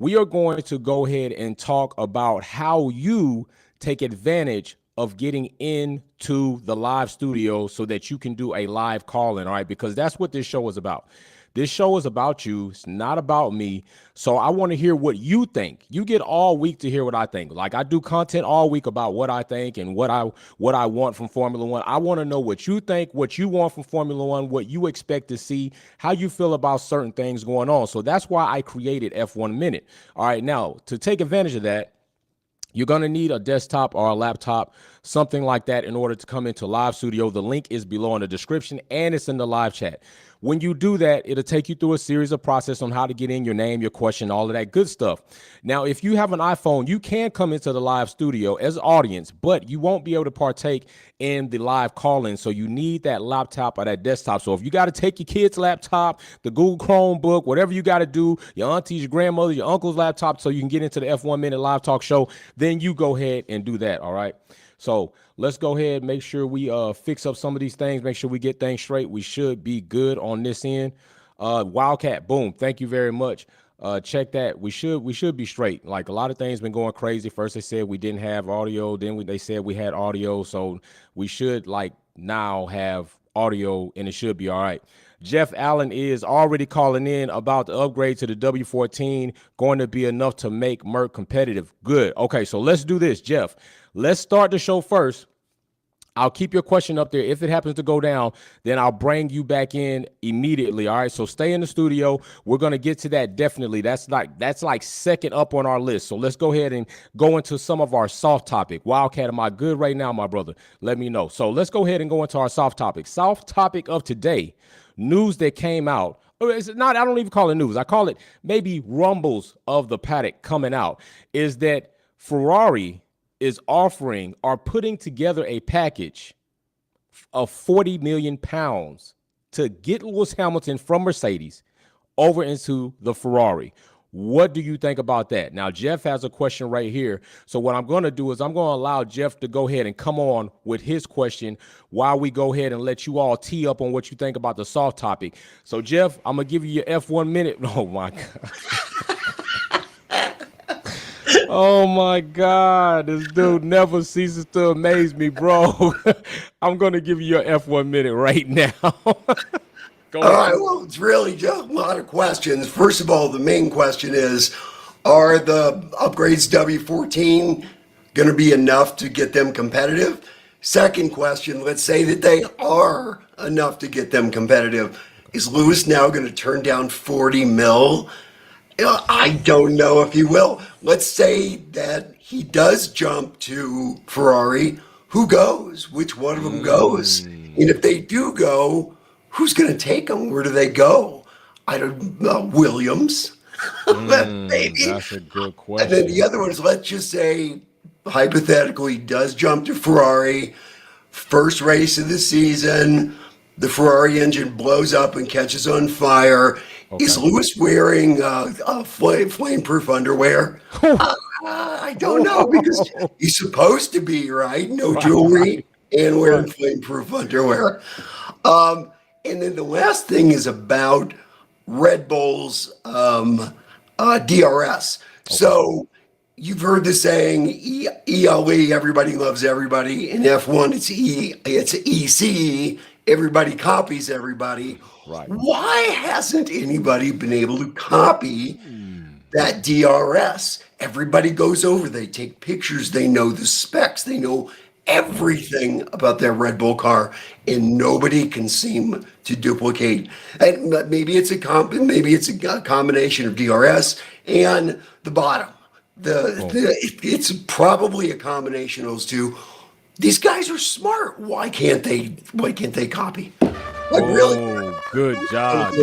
we are going to go ahead and talk about how you take advantage of getting into the live studio so that you can do a live call in, all right? Because that's what this show is about. This show is about you. It's not about me. So I want to hear what you think. You get all week to hear what I think. Like I do content all week about what I think and what I want from Formula One. I want to know what you think, what you want from Formula One, what you expect to see, how you feel about certain things going on. So that's why I created F1 Minute. All right, now to take advantage of that, you're going to need a desktop or a laptop, something like that, in order to come into Live Studio. The link is below in the description, and it's in the live chat. When you do that, it'll take you through a series of process on how to get in your name, your question, all of that good stuff. Now, if you have an iPhone, you can come into the Live Studio as audience, but you won't be able to partake in the live call-in. So you need that laptop or that desktop. So if you got to take your kid's laptop, the Google Chromebook, whatever you got to do, your auntie's, your grandmother, your uncle's laptop, so you can get into the F1 Minute Live Talk Show, then you go ahead and do that, all right? So let's go ahead, make sure we fix up some of these things, make sure we get things straight. We should be good on this end. Wildcat, boom, thank you very much. Check that. We should be straight. Like a lot of things been going crazy. First they said we didn't have audio, then they said we had audio, so we should like now have audio and it should be all right. Jeff Allen is already calling in about the upgrade to the W14 going to be enough to make Merc competitive. Good. Okay, so let's do this, Jeff. Let's start the show first. I'll keep your question up there. If it happens to go down, then I'll bring you back in immediately. All right. So stay in the studio. We're going to get to that definitely. That's like second up on our list. So let's go ahead and go into some of our soft topic. Wildcat, am I good right now, my brother? Let me know. So let's go ahead and go into our soft topic. Soft topic of today, news that came out. It's not, I don't even call it news. I call it maybe rumbles of the paddock coming out, is that Ferrari is offering or putting together a package of 40 million pounds to get Lewis Hamilton from Mercedes over into the Ferrari. What do you think about that? Now, Jeff has a question right here. So what I'm going to do is I'm going to allow Jeff to go ahead and come on with his question while we go ahead and let you all tee up on what you think about the soft topic. So, Jeff, I'm going to give you your F1 minute. Oh, my God. Oh my God, this dude never ceases to amaze me, bro. I'm going to give you your F1 minute right now. All right, well, it's really just a lot of questions. First of all, the main question is, are the upgrades W14 going to be enough to get them competitive? Second question, let's say that they are enough to get them competitive. Is Lewis now going to turn down 40 mil? I don't know if he will. Let's say that he does jump to Ferrari. Who goes? Which one of them goes? And if they do go, who's going to take them? Where do they go? I don't know. Williams, maybe. That's a good question. And then the other one is, let's just say, hypothetically, he does jump to Ferrari. First race of the season, the Ferrari engine blows up and catches on fire. Okay. Is Lewis wearing flame-proof underwear? I don't know, because he's supposed to be, right? No jewelry and wearing flame-proof underwear. And then the last thing is about Red Bull's DRS. Okay. So you've heard the saying, ELE, everybody loves everybody. In F1, it's EC, everybody copies everybody. Right. Why hasn't anybody been able to copy that DRS? Everybody goes over, they take pictures, they know the specs, they know everything about their Red Bull car, and nobody can seem to duplicate. And maybe it's a combination of DRS and the bottom. It's probably a combination of those two. These guys are smart. Why can't they copy? Like, really? Good job.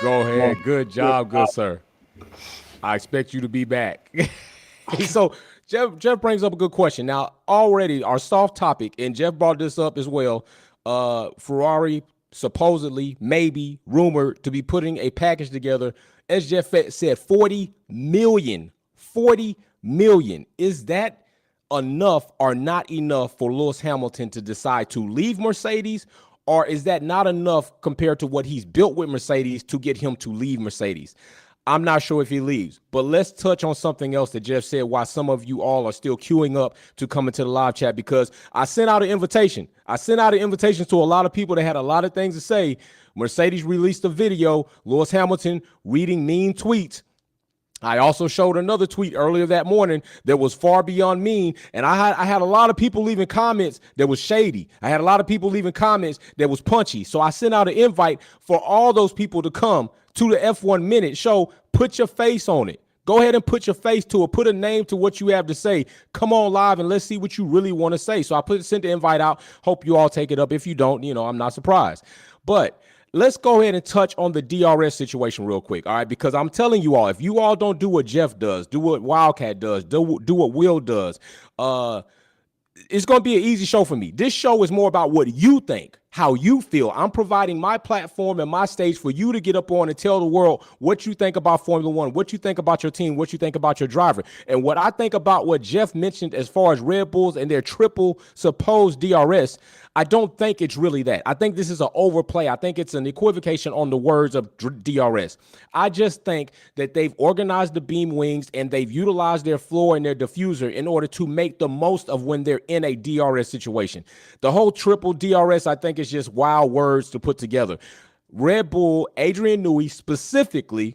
Go ahead. Good job, good sir. I expect you to be back. So Jeff brings up a good question. Now, already our soft topic, and Jeff brought this up as well. Ferrari supposedly, maybe rumored to be putting a package together. As Jeff said, 40 million. 40 million. Is that enough or not enough for Lewis Hamilton to decide to leave Mercedes? Or is that not enough compared to what he's built with Mercedes to get him to leave Mercedes? I'm not sure if he leaves, but let's touch on something else that Jeff said, why some of you all are still queuing up to come into the live chat, because I sent out an invitation. I sent out an invitation to a lot of people that had a lot of things to say. Mercedes released a video, Lewis Hamilton reading mean tweets. I also showed another tweet earlier that morning that was far beyond mean, and I had a lot of people leaving comments that was shady. I had a lot of people leaving comments that was punchy. So I sent out an invite for all those people to come to the F1 Minute show. Put your face on it. Go ahead and put your face to it. Put a name to what you have to say. Come on live and let's see what you really want to say. So I sent the invite out. Hope you all take it up. If you don't, I'm not surprised. But let's go ahead and touch on the DRS situation real quick, all right? Because I'm telling you all, if you all don't do what Jeff does, do what Wildcat does, do what Will does, it's going to be an easy show for me. This show is more about what you think, how you feel. I'm providing my platform and my stage for you to get up on and tell the world what you think about Formula One, what you think about your team, what you think about your driver. And what I think about what Jeff mentioned as far as Red Bulls and their triple supposed DRS, I don't think it's really that. I think this is an overplay. I think it's an equivocation on the words of DRS. I just think that they've organized the beam wings and they've utilized their floor and their diffuser in order to make the most of when they're in a DRS situation. The whole triple DRS, I think, is just wild words to put together. Red Bull, Adrian Newey specifically,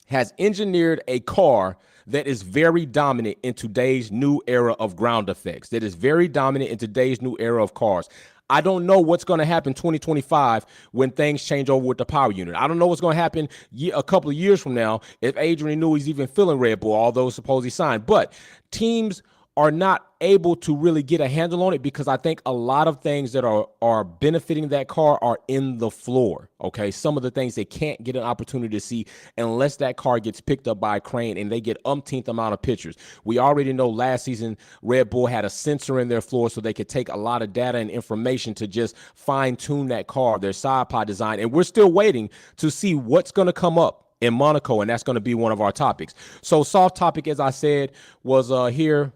has engineered a car that is very dominant in today's new era of ground effects, that is very dominant in today's new era of cars. I don't know what's going to happen 2025 when things change over with the power unit. I don't know what's going to happen a couple of years from now if Adrian Newey's even feeling Red Bull, although supposedly signed. But teams are not able to really get a handle on it because I think a lot of things that are benefiting that car are in the floor, okay? Some of the things they can't get an opportunity to see unless that car gets picked up by a crane and they get umpteenth amount of pictures. We already know last season Red Bull had a sensor in their floor so they could take a lot of data and information to just fine-tune that car, their side pod design, and we're still waiting to see what's going to come up in Monaco, and that's going to be one of our topics. So soft topic, as I said, was here.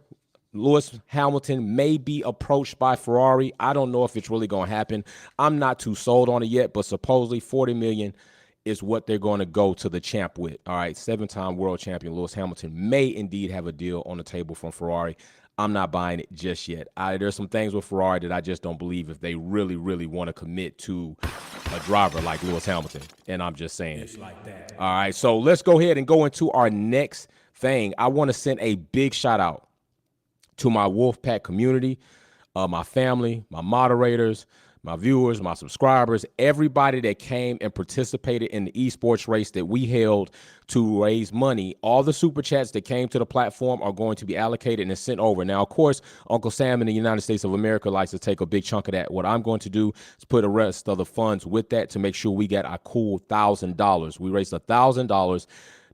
Lewis Hamilton may be approached by Ferrari. I don't know if it's really going to happen. I'm not too sold on it yet, but supposedly $40 million is what they're going to go to the champ with. All right, 7-time world champion Lewis Hamilton may indeed have a deal on the table from Ferrari. I'm not buying it just yet. There's some things with Ferrari that I just don't believe if they really, really want to commit to a driver like Lewis Hamilton. And I'm just saying. It's like that. All right, so let's go ahead and go into our next thing. I want to send a big shout out to my Wolfpack community, my family, my moderators, my viewers, my subscribers, everybody that came and participated in the esports race that we held to raise money. All the super chats that came to the platform are going to be allocated and sent over. Now, of course, Uncle Sam in the United States of America likes to take a big chunk of that. What I'm going to do is put the rest of the funds with that to make sure we get a cool $1,000. We raised $1,000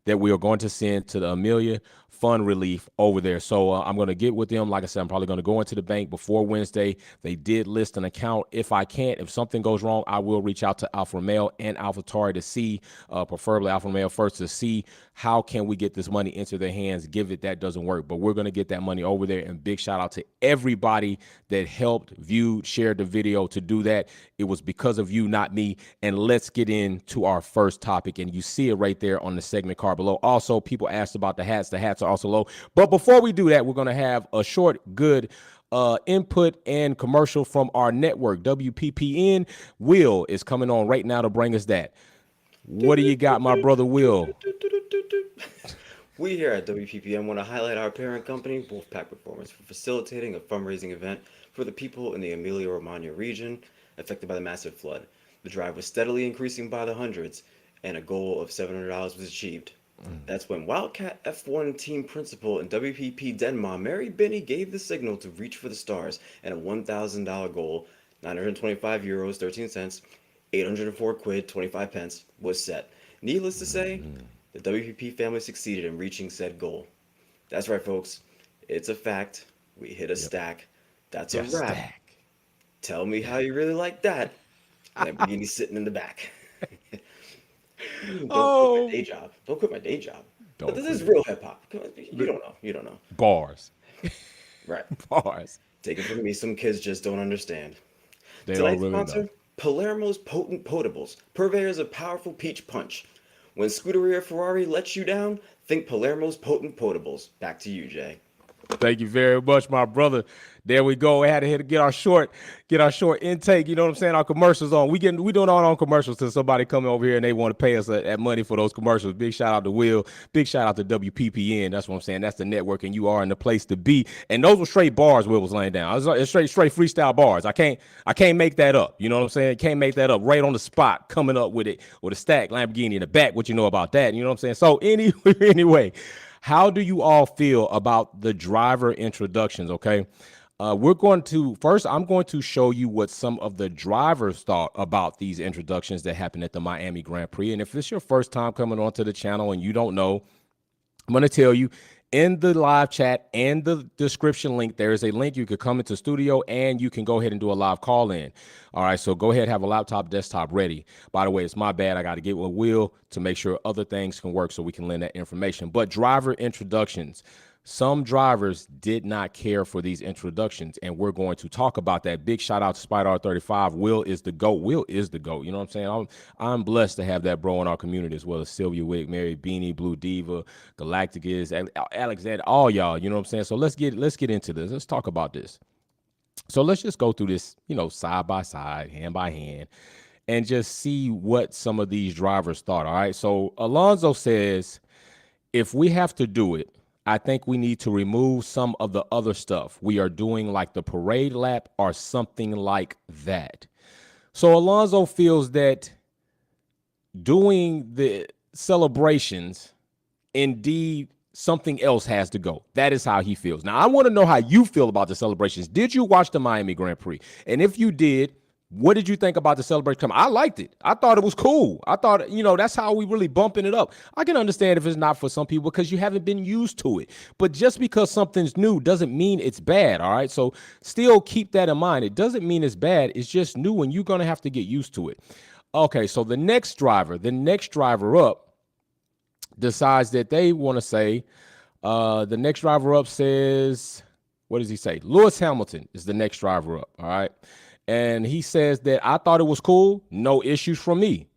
that we are going to send to the Amelia Fund Relief over there. So I'm going to get with them. Like I said, I'm probably going to go into the bank before Wednesday. They did list an account. If I can't, if something goes wrong, I will reach out to Alpha Romeo and AlphaTauri to see, preferably Alpha Romeo first, to see how can we get this money into their hands, give it that doesn't work. But we're going to get that money over there. And big shout out to everybody that helped, viewed, shared the video to do that. It was because of you, not me. And let's get into our first topic. And you see it right there on the segment card below. Also, people asked about the hats. The hats are also low. But before we do that, we're going to have a short, good input and commercial from our network, WPPN. Will is coming on right now to bring us that. What do you got, my brother Will? We here at WPPN want to highlight our parent company, Wolfpack Performance, for facilitating a fundraising event for the people in the Emilia-Romagna region affected by the massive flood. The drive was steadily increasing by the hundreds, and a goal of $700 was achieved. That's when Wildcat F1 team principal and WPP Denmark, Mary Binney, gave the signal to reach for the stars, and a $1,000 goal, 925 euros 13 cents, 804 quid 25 pence, was set. Needless to say, the WPP family succeeded in reaching said goal. That's right, folks. It's a fact. We hit a stack. That's a wrap. Stack. Tell me how you really like that. Lamborghini sitting in the back. Don't quit my day job. Don't quit my day job. But this is real hip hop. You don't know. You don't know. Bars. Right. Bars. Take it from me. Some kids just don't understand. They Tonight's don't really sponsor, know. Palermo's Potent Potables, purveyors of powerful peach punch. When Scuderia Ferrari lets you down, think Palermo's Potent Potables. Back to you, Jay. Thank you very much, my brother. There we go. We had to get our short intake. You know what I'm saying? Our commercials on. We doing all on commercials till somebody come over here and they want to pay us that money for those commercials. Big shout out to Will. Big shout out to WPPN. That's what I'm saying. That's the network, and you are in the place to be. And those were straight bars Will was laying down. It's straight freestyle bars. I can't make that up. You know what I'm saying? Can't make that up. Right on the spot, coming up with it with a stack Lamborghini in the back. What you know about that? You know what I'm saying? So anyway. How do you all feel about the driver introductions? Okay. I'm going to show you what some of the drivers thought about these introductions that happened at the Miami Grand Prix. And if it's your first time coming onto the channel and you don't know, I'm going to tell you in the live chat and the description link, there is a link. You could come into studio and you can go ahead and do a live call in. All right. So go ahead, have a laptop, desktop ready. By the way, it's my bad. I got to get with Will to make sure other things can work so we can lend that information. But driver introductions. Some drivers did not care for these introductions, and we're going to talk about that. Big shout out to Spider35. Will is the GOAT. Will is the GOAT. You know what I'm saying? I'm blessed to have that bro in our community, as well as Sylvia Wick, Mary Beanie, Blue Diva, Galacticus, Alexander, all y'all. You know what I'm saying? So let's get into this. Let's talk about this. So let's just go through this, side by side, hand by hand, and just see what some of these drivers thought. All right. So Alonso says, if we have to do it, I think we need to remove some of the other stuff we are doing, like the parade lap or something like that. So Alonso feels that doing the celebrations, indeed, something else has to go. That is how he feels. Now, I want to know how you feel about the celebrations. Did you watch the Miami Grand Prix? And if you did, what did you think about the celebration? I liked it. I thought it was cool. I thought, that's how we really bumping it up. I can understand if it's not for some people because you haven't been used to it. But just because something's new doesn't mean it's bad, all right? So still keep that in mind. It doesn't mean it's bad. It's just new, and you're going to have to get used to it. Okay, so the next driver up decides that they want to say, the next driver up says, what does he say? Lewis Hamilton is the next driver up, all right? And he says that I thought it was cool. No issues from me.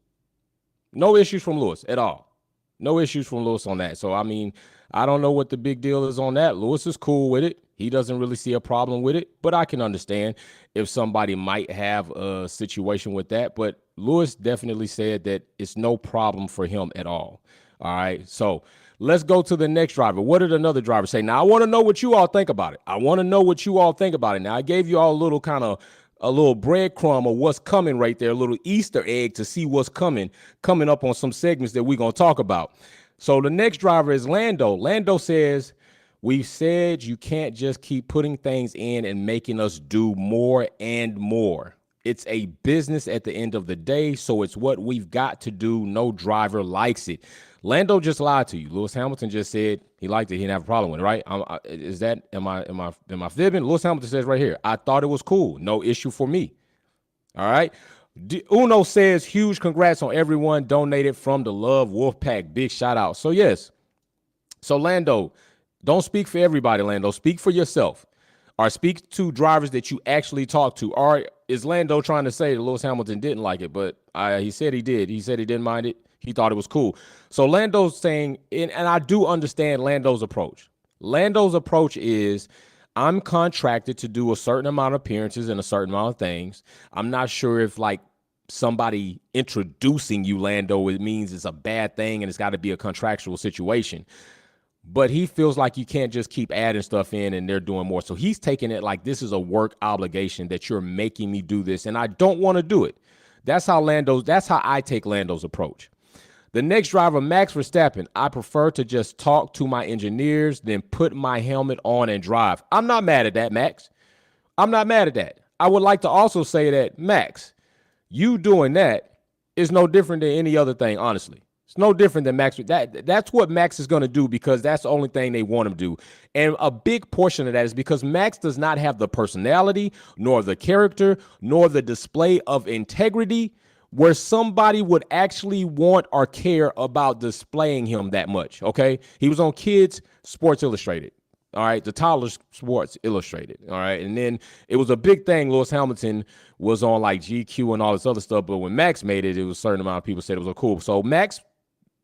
No issues from Lewis at all. No issues from Lewis on that. So, I mean, I don't know what the big deal is on that. Lewis is cool with it. He doesn't really see a problem with it, but I can understand if somebody might have a situation with that. But Lewis definitely said that it's no problem for him at all. All right. So let's go to the next driver. What did another driver say? Now, I want to know what you all think about it. Now, I gave you all a little a little breadcrumb of what's coming right there, a little Easter egg to see what's coming up on some segments that we're going to talk about. So the next driver is Lando. Lando says, we've said you can't just keep putting things in and making us do more and more. It's a business at the end of the day, so it's what we've got to do. No driver likes it. Lando just lied to you. Lewis Hamilton just said he liked it. He didn't have a problem with it, right? Am I fibbing? Lewis Hamilton says right here, I thought it was cool. No issue for me. All right. Uno says, huge congrats on everyone donated from the Love Wolfpack. Big shout out. So yes. So Lando, don't speak for everybody, Lando. Speak for yourself. Or speak to drivers that you actually talk to. Or is Lando trying to say that Lewis Hamilton didn't like it? But he said he did. He said he didn't mind it. He thought it was cool. So Lando's saying, and I do understand Lando's approach. Lando's approach is, I'm contracted to do a certain amount of appearances and a certain amount of things. I'm not sure if like somebody introducing you, Lando, it means it's a bad thing and it's got to be a contractual situation. But he feels like you can't just keep adding stuff in and they're doing more. So he's taking it like this is a work obligation that you're making me do this, and I don't want to do it. That's how I take Lando's approach. The next driver, Max Verstappen, I prefer to just talk to my engineers than put my helmet on and drive. I'm not mad at that, Max. I'm not mad at that. I would like to also say that, Max, you doing that is no different than any other thing, honestly. It's no different than Max. That's what Max is going to do because that's the only thing they want him to do. And a big portion of that is because Max does not have the personality, nor the character, nor the display of integrity where somebody would actually want or care about displaying him that much, okay? He was on Kids Sports Illustrated, all right? The Toddler Sports Illustrated, all right? And then it was a big thing. Lewis Hamilton was on like GQ and all this other stuff, but when Max made it, it was a certain amount of people said it was cool. So Max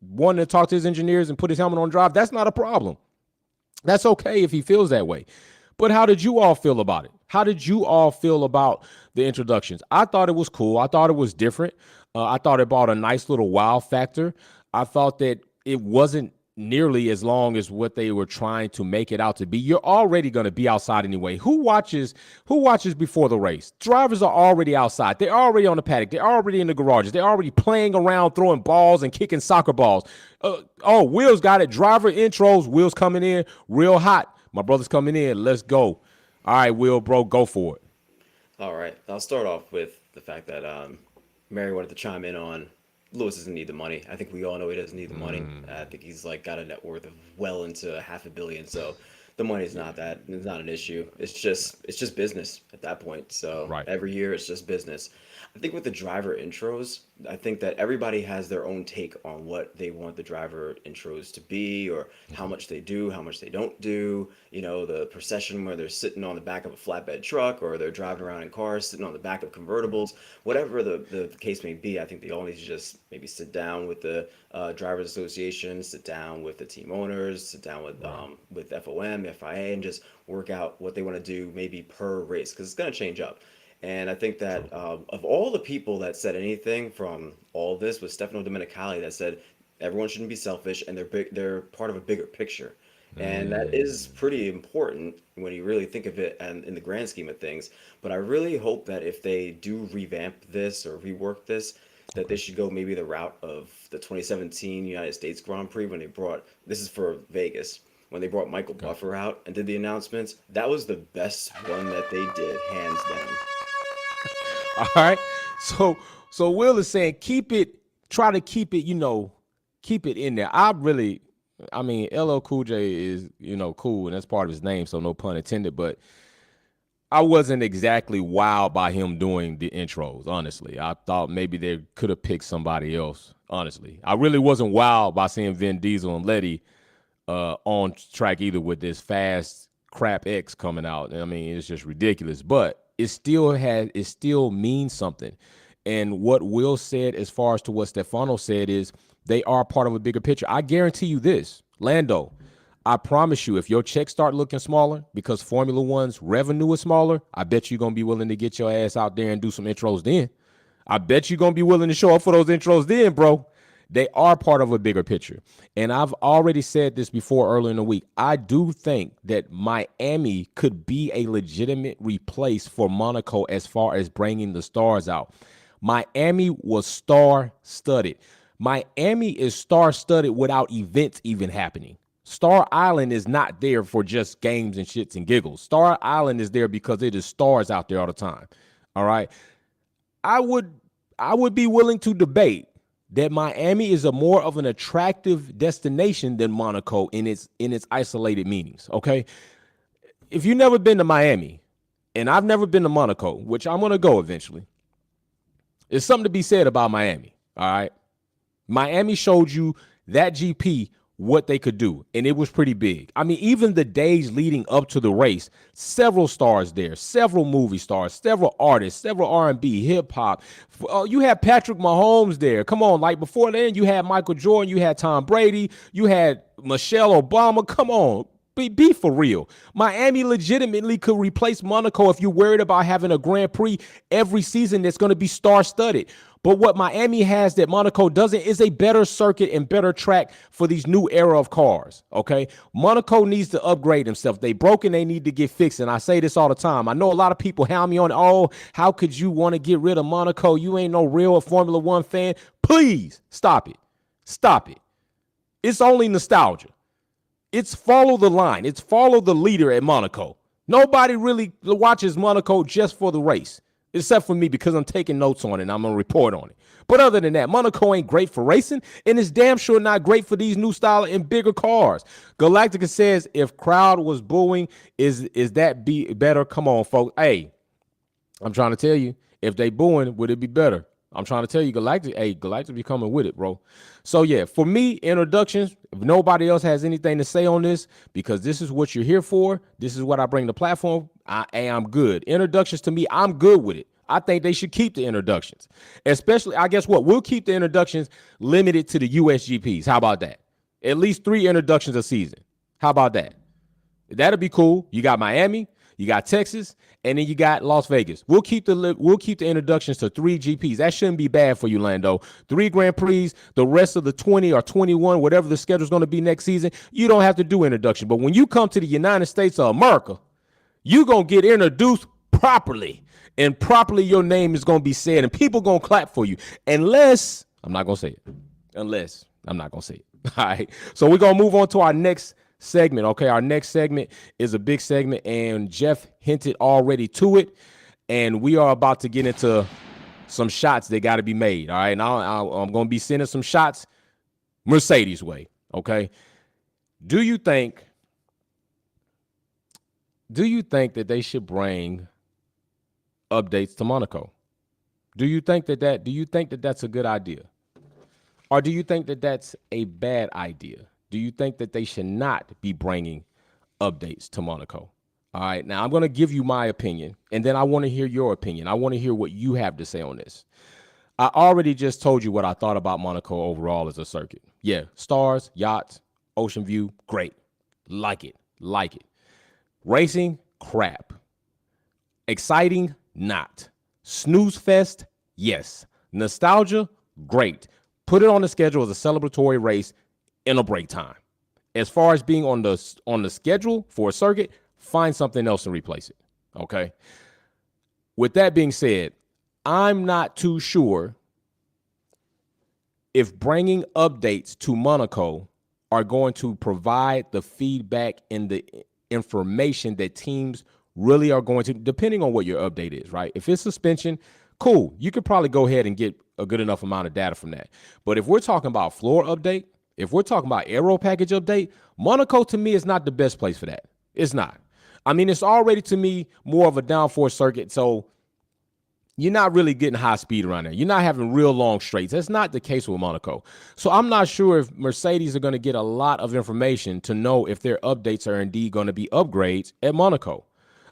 wanting to talk to his engineers and put his helmet on drive, that's not a problem. That's okay if he feels that way. But how did you all feel about it? How did you all feel about the introductions? I thought it was cool. I thought it was different. I thought it brought a nice little wow factor. I thought that it wasn't nearly as long as what they were trying to make it out to be. You're already going to be outside anyway. Who watches before the race? Drivers are already outside. They're already on the paddock. They're already in the garages. They're already playing around, throwing balls and kicking soccer balls. Will's got it. Driver intros. Will's coming in real hot. My brother's coming in. Let's go. All right, Will, bro, go for it. All right, I'll start off with the fact that Mary wanted to chime in on Lewis doesn't need the money. I think we all know he doesn't need the money. I think he's like got a net worth of well into $500 million. So the money's not it's not an issue. It's just business at that point. So Right. every year it's just business. I think with the driver intros, I think that everybody has their own take on what they want the driver intros to be, or how much they do, how much they don't do. You know, the procession where they're sitting on the back of a flatbed truck, or they're driving around in cars, sitting on the back of convertibles, whatever the case may be. I think they all need to just maybe sit down with the Drivers Association, sit down with the team owners, sit down with FOM, FIA, and just work out what they want to do maybe per race, because it's going to change up. And I think that of all the people that said anything from all this, was Stefano Domenicali that said everyone shouldn't be selfish and they're part of a bigger picture. And that is pretty important when you really think of it and in the grand scheme of things. But I really hope that if they do revamp this or rework this, that they should go maybe the route of the 2017 United States Grand Prix, when they brought, this is for Vegas, when they brought Michael Buffer out and did the announcements. That was the best one that they did, hands down. All right. So Will is saying try to keep it, keep it in there. I mean, LL Cool J is, cool, and that's part of his name, so no pun intended, but I wasn't exactly wowed by him doing the intros, honestly. I thought maybe they could have picked somebody else, honestly. I really wasn't wowed by seeing Vin Diesel and Letty on track either, with this fast crap X coming out. I mean, it's just ridiculous, but it still means something. And what Will said, as far as to what Stefano said, is they are part of a bigger picture. I guarantee you this, Lando, I promise you, if your checks start looking smaller because Formula One's revenue is smaller, I bet you're going to be willing to get your ass out there and do some intros then. I bet you're going to be willing to show up for those intros then, bro. They are part of a bigger picture. And I've already said this before earlier in the week. I do think that Miami could be a legitimate replace for Monaco as far as bringing the stars out. Miami was star-studded. Miami is star-studded without events even happening. Star Island is not there for just games and shits and giggles. Star Island is there because it is stars out there all the time. All right. I would be willing to debate that Miami is a more of an attractive destination than Monaco in its isolated meanings. Okay. If you've never been to Miami, and I've never been to Monaco, which I'm going to go eventually, there's something to be said about Miami. All right. Miami showed you that GP what they could do, and it was pretty big. I mean, even the days leading up to the race, several stars there, several movie stars, several artists, several R&B, hip-hop. You had Patrick Mahomes there. Come on, like before then, you had Michael Jordan, you had Tom Brady, you had Michelle Obama. Come on. Be for real. Miami legitimately could replace Monaco if you're worried about having a Grand Prix every season that's going to be star-studded. But what Miami has that Monaco doesn't is a better circuit and better track for these new era of cars, okay? Monaco needs to upgrade themselves. They broken, they need to get fixed, and I say this all the time. I know a lot of people hound me on, oh, how could you want to get rid of Monaco? You ain't no real Formula One fan. Please, stop it. Stop it. It's only nostalgia. It's follow the line. It's follow the leader at Monaco. Nobody really watches Monaco just for the race, except for me, because I'm taking notes on it and I'm going to report on it. But other than that, Monaco ain't great for racing, and it's damn sure not great for these new style and bigger cars. Galactica says, if crowd was booing, is that be better? Come on, folks. Hey, I'm trying to tell you, if they booing, would it be better? I'm trying to tell you, Galactic be coming with it, bro. So, yeah, for me, introductions, if nobody else has anything to say on this, because this is what you're here for, this is what I bring to the platform, I'm good. Introductions to me, I'm good with it. I think they should keep the introductions. Especially, I guess what? We'll keep the introductions limited to the USGPs. How about that? At least 3 introductions a season. How about that? That'll be cool. You got Miami, you got Texas, and then you got Las Vegas. We'll keep the introductions to 3 GPs. That shouldn't be bad for you, Lando. 3 Grand Prix, the rest of the 20 or 21, whatever the schedule's going to be next season, you don't have to do introduction. But when you come to the United States of America, you're going to get introduced properly. And properly your name is going to be said, and people going to clap for you. Unless, I'm not going to say it. Unless, I'm not going to say it. All right. So we're going to move on to our next segment. Okay. Our next segment is a big segment, and Jeff hinted already to it. And we are about to get into some shots that got to be made. All right. Now I'm going to be sending some shots Mercedes way. Okay. Do you think that they should bring updates to Monaco? Do you think that that's a good idea? Or do you think that that's a bad idea? Do you think that they should not be bringing updates to Monaco? All right, now I'm going to give you my opinion, and then I want to hear your opinion. I want to hear what you have to say on this. I already just told you what I thought about Monaco overall as a circuit. Yeah, stars, yachts, ocean view, great. Like it. Racing, crap. Exciting, not. Snooze fest, yes. Nostalgia, great. Put it on the schedule as a celebratory race in a break time. As far as being on the schedule for a circuit, find something else and replace it. Okay. With that being said, I'm not too sure if bringing updates to Monaco are going to provide the feedback and the information that teams really are going to, depending on what your update is, right? If it's suspension, cool. You could probably go ahead and get a good enough amount of data from that. But if we're talking about floor update, if we're talking about aero package update, Monaco to me is not the best place for that. It's not. I mean, it's already to me more of a downforce circuit. So you're not really getting high speed around there. You're not having real long straights. That's not the case with Monaco. So I'm not sure if Mercedes are going to get a lot of information to know if their updates are indeed going to be upgrades at Monaco.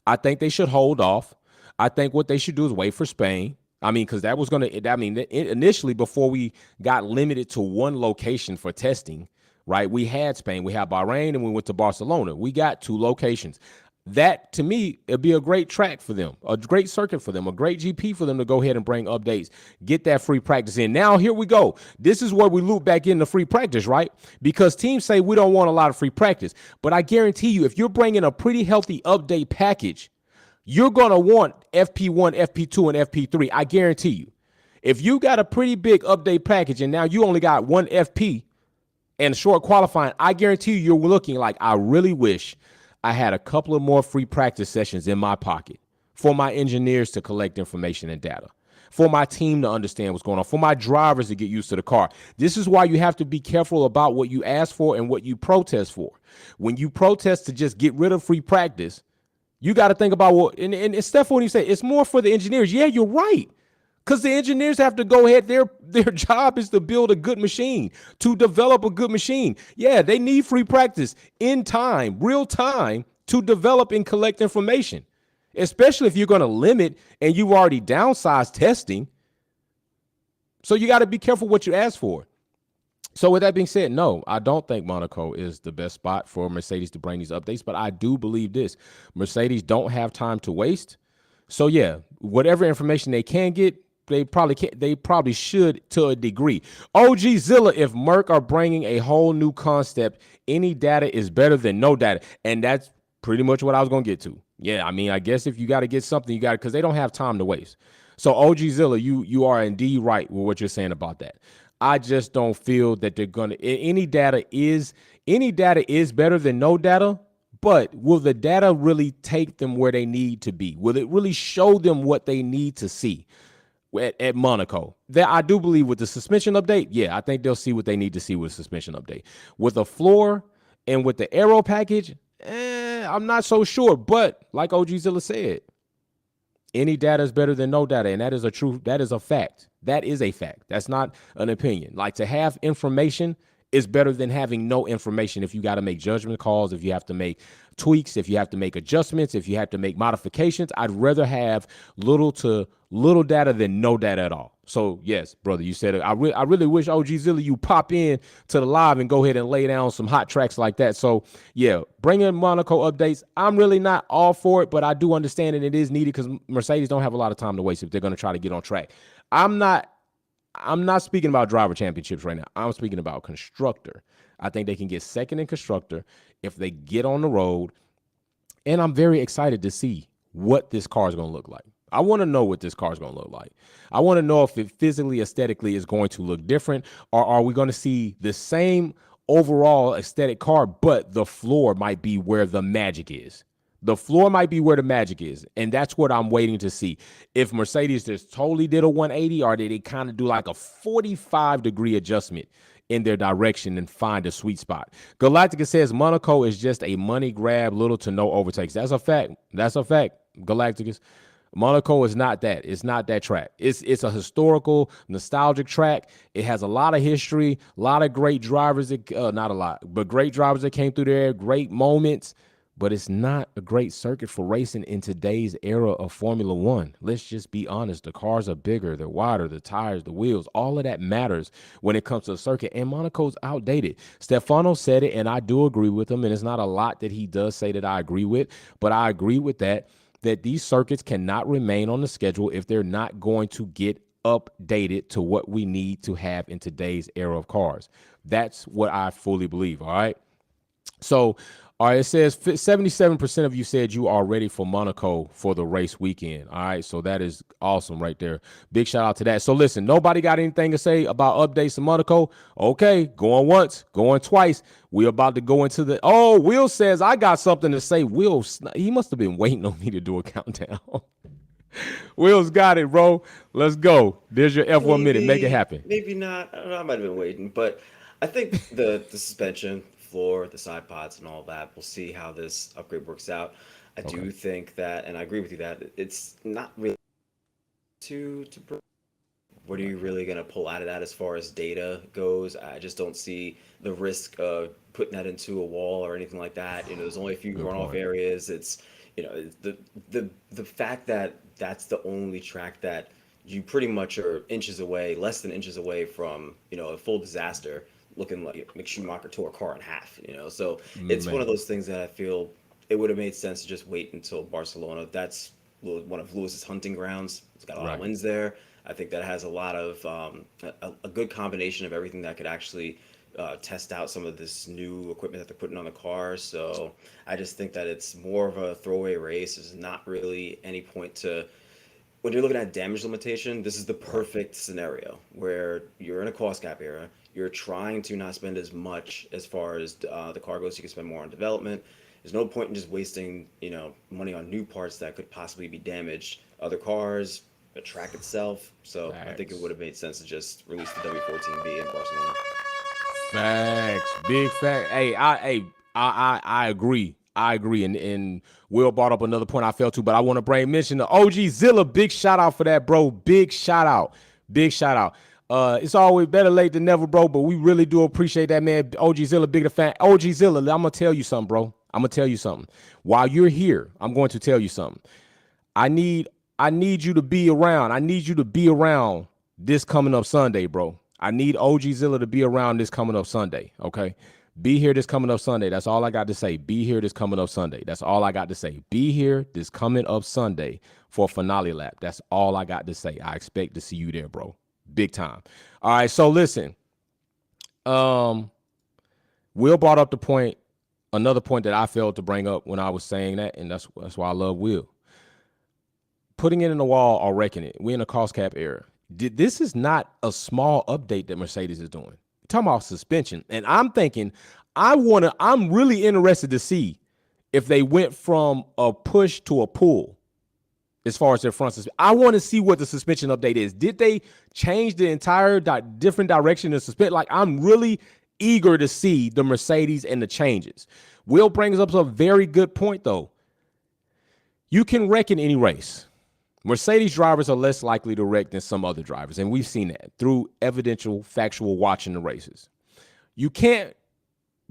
I think they should hold off. I think what they should do is wait for Spain. I mean, because that was going to, I mean, initially before we got limited to one location for testing, right? We had Spain, we had Bahrain, and we went to Barcelona. We got 2 locations. That, to me, it'd be a great track for them, a great circuit for them, a great GP for them to go ahead and bring updates, get that free practice in. Now, here we go. This is where we loop back into free practice, right? Because teams say we don't want a lot of free practice. But I guarantee you, if you're bringing a pretty healthy update package, you're going to want FP1, FP2, and FP3. I guarantee you. If you got a pretty big update package and now you only got 1 FP and short qualifying, I guarantee you you're looking like, I really wish I had a couple of more free practice sessions in my pocket for my engineers to collect information and data, for my team to understand what's going on, for my drivers to get used to the car. This is why you have to be careful about what you ask for and what you protest for. When you protest to just get rid of free practice, you got to think about what, and Steph, when you say it's more for the engineers, yeah, you're right. Because the engineers have to go ahead. Their job is to build a good machine, to develop a good machine. Yeah, they need free practice in time, real time, to develop and collect information, especially if you're going to limit and you've already downsized testing. So you got to be careful what you ask for. So with that being said, no, I don't think Monaco is the best spot for Mercedes to bring these updates, but I do believe this. Mercedes don't have time to waste. So yeah, whatever information they can get, they probably should to a degree. OG Zilla, if Merc are bringing a whole new concept, any data is better than no data. And that's pretty much what I was going to get to. Yeah, I mean, I guess if you got to get something, you got to, because they don't have time to waste. So OG Zilla, you are indeed right with what you're saying about that. I just don't feel that they're going to, any data is better than no data, but will the data really take them where they need to be? Will it really show them what they need to see at Monaco? That I do believe with the suspension update, yeah, I think they'll see what they need to see with the suspension update. With the floor and with the aero package, I'm not so sure. But like OG Zilla said, any data is better than no data, and that is a fact. That is a fact. That's not an opinion. Like, to have information is better than having no information. If you got to make judgment calls, if you have to make tweaks, if you have to make adjustments, if you have to make modifications, I'd rather have little data than no data at all. So yes, brother, you said it. I really wish OG Zilla you pop in to the live and go ahead and lay down some hot tracks like that. So yeah, bring in Monaco updates. I'm really not all for it, but I do understand that it is needed because Mercedes don't have a lot of time to waste if they're going to try to get on track. I'm not speaking about driver championships right now. I'm speaking about constructor. I think they can get second in constructor if they get on the road. And I'm very excited to see what this car is going to look like. I want to know what this car is going to look like. I want to know if it physically, aesthetically is going to look different, or are we going to see the same overall aesthetic car, but the floor might be where the magic is. The floor might be where the magic is, and that's what I'm waiting to see. If Mercedes just totally did a 180, or did they kind of do like a 45-degree adjustment in their direction and find a sweet spot? Galactica says Monaco is just a money grab, little to no overtakes. That's a fact. That's a fact, Galacticus. Monaco is not that. It's not that track. It's a historical, nostalgic track. It has a lot of history, a lot of great drivers. Not a lot, but great drivers that came through there, great moments. But it's not a great circuit for racing in today's era of Formula One. Let's just be honest. The cars are bigger, they're wider, the tires, the wheels, all of that matters when it comes to the circuit. And Monaco's outdated. Stefano said it, and I do agree with him. And it's not a lot that he does say that I agree with, but I agree with that these circuits cannot remain on the schedule if they're not going to get updated to what we need to have in today's era of cars. That's what I fully believe. All right. So, all right, it says 77% of you said you are ready for Monaco for the race weekend. All right, so that is awesome right there. Big shout out to that. So listen, nobody got anything to say about updates to Monaco? Okay, going once, going twice. We're about to go into the – oh, Will says I got something to say. Will, he must have been waiting on me to do a countdown. Will's got it, bro. Let's go. There's your F1 minute. Make it happen. Maybe not. I don't know. I might have been waiting, but I think the suspension – floor, the side pods, and all that. We'll see how this upgrade works out. I do think that, and I agree with you that it's not really to what are you really going to pull out of that as far as data goes? I just don't see the risk of putting that into a wall or anything like that. There's only a few runoff areas. It's the fact that that's the only track that you pretty much are inches away, less than inches away from a full disaster. Looking like Mick Schumacher tore a car in half, So it's one of those things that I feel it would have made sense to just wait until Barcelona. That's one of Lewis's hunting grounds. It's got a lot of wins there. I think that has a lot of a good combination of everything that could actually test out some of this new equipment that they're putting on the car. So I just think that it's more of a throwaway race. There's not really any point to. When you're looking at damage limitation, this is the perfect scenario where you're in a cost cap era. You're trying to not spend as much as far as the car goes. You can spend more on development. There's no point in just wasting, money on new parts that could possibly be damaged. Other cars, the track itself. So I think it would have made sense to just release the W14B in Barcelona. Facts, big fact. Hey, I agree. I agree. And Will brought up another point I felt to, but I want to mention the OG Zilla. Big shout out for that, bro. Big shout out. Big shout out. It's always better late than never, bro, but we really do appreciate that, man. OG Zilla, big fan. OG Zilla, I'm going to tell you something, bro. I'm going to tell you something. While you're here, I'm going to tell you something. I need you to be around. I need you to be around this coming up Sunday, bro. I need OG Zilla to be around this coming up Sunday, okay? Be here this coming up Sunday. That's all I got to say. Be here this coming up Sunday. That's all I got to say. Be here this coming up Sunday for finale lap. That's all I got to say. I expect to see you there, bro. Big time. All right, so listen. Will brought up the point, another point that I failed to bring up when I was saying that, and that's why I love Will. Putting it in the wall or wrecking it. We're in a cost cap era. This is not a small update that Mercedes is doing. Talking about suspension, and I'm thinking, I'm really interested to see if they went from a push to a pull. As far as their front suspension, I want to see what the suspension update is. Did they change the entire different direction of suspension? Like, I'm really eager to see the Mercedes and the changes. Will brings up a very good point, though. You can wreck in any race. Mercedes drivers are less likely to wreck than some other drivers, and we've seen that through evidential, factual watching the races. you can't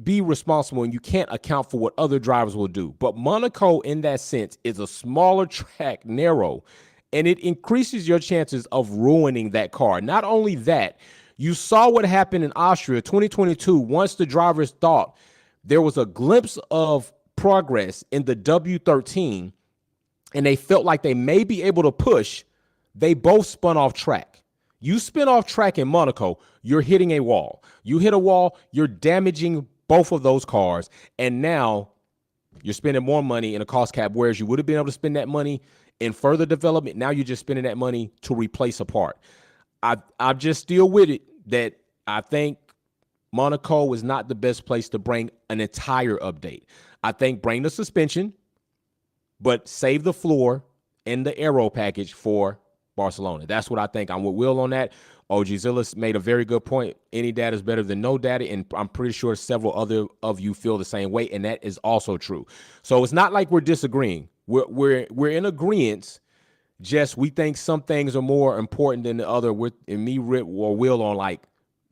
be responsible and you can't account for what other drivers will do. But Monaco, in that sense, is a smaller track, narrow, and it increases your chances of ruining that car. Not only that, you saw what happened in Austria 2022 once the drivers thought there was a glimpse of progress in the W13 and they felt like they may be able to push, they both spun off track. You spin off track in Monaco, you're hitting a wall. You hit a wall, you're damaging both of those cars, and now you're spending more money in a cost cap, whereas you would have been able to spend that money in further development. Now you're just spending that money to replace a part. I'm just still with it that I think Monaco is not the best place to bring an entire update. I think bring the suspension, but save the floor and the aero package for Barcelona. That's what I think. I'm with Will on that. OG Zillis made a very good point. Any data is better than no data, and I'm pretty sure several other of you feel the same way, and that is also true. So it's not like we're disagreeing. We're in agreement. Just we think some things are more important than the other. And me, Rip, or Will on like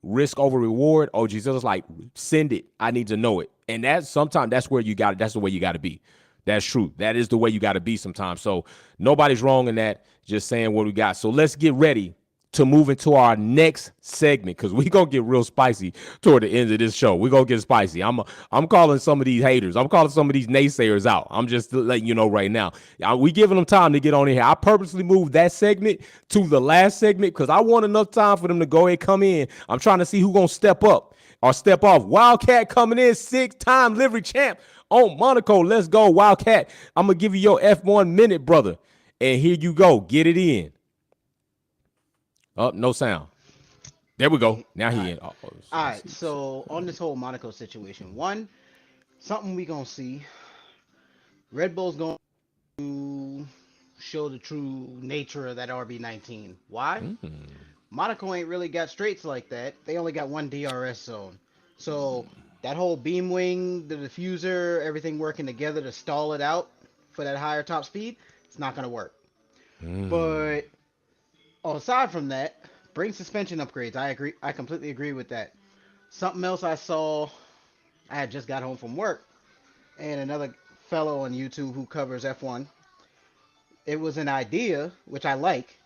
risk over reward. OG Zillis like send it. I need to know it, and that's sometimes that's where you got it. That's the way you got to be. That's true. That is the way you got to be sometimes. So nobody's wrong in that. Just saying what we got. So let's get ready to move into our next segment because we're going to get real spicy toward the end of this show. We're going to get spicy. I'm calling some of these haters. I'm calling some of these naysayers out. I'm just letting you know right now. We giving them time to get on in here. I purposely moved that segment to the last segment because I want enough time for them to go ahead and come in. I'm trying to see who's going to step up or step off. Wildcat coming in, 6-time livery champ on Monaco. Let's go, Wildcat. I'm going to give you your F1 minute, brother. And here you go. Get it in. Oh, no sound. There we go. Now he in. All right. So on this whole Monaco situation, one, something we gonna see. Red Bull's going to show the true nature of that RB19. Why? Monaco ain't really got straights like that. They only got one DRS zone. So that whole beam wing, the diffuser, everything working together to stall it out for that higher top speed, it's not gonna work. But aside from that, bring suspension upgrades. I agree. I completely agree with that. Something else I saw, I had just got home from work, and another fellow on YouTube who covers F1, it was an idea, which I like,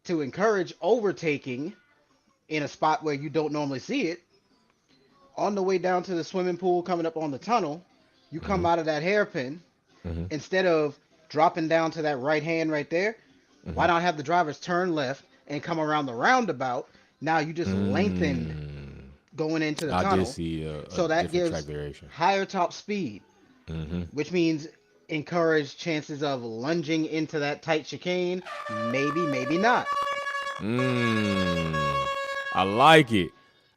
to encourage overtaking in a spot where you don't normally see it. On the way down to the swimming pool, coming up on the tunnel, you come out of that hairpin, instead of dropping down to that right hand right there, why not have the drivers turn left and come around the roundabout? Now you just lengthen going into the tunnel. I did see so that gives track variation. Higher top speed, which means encourage chances of lunging into that tight chicane. Maybe, maybe not. I like it.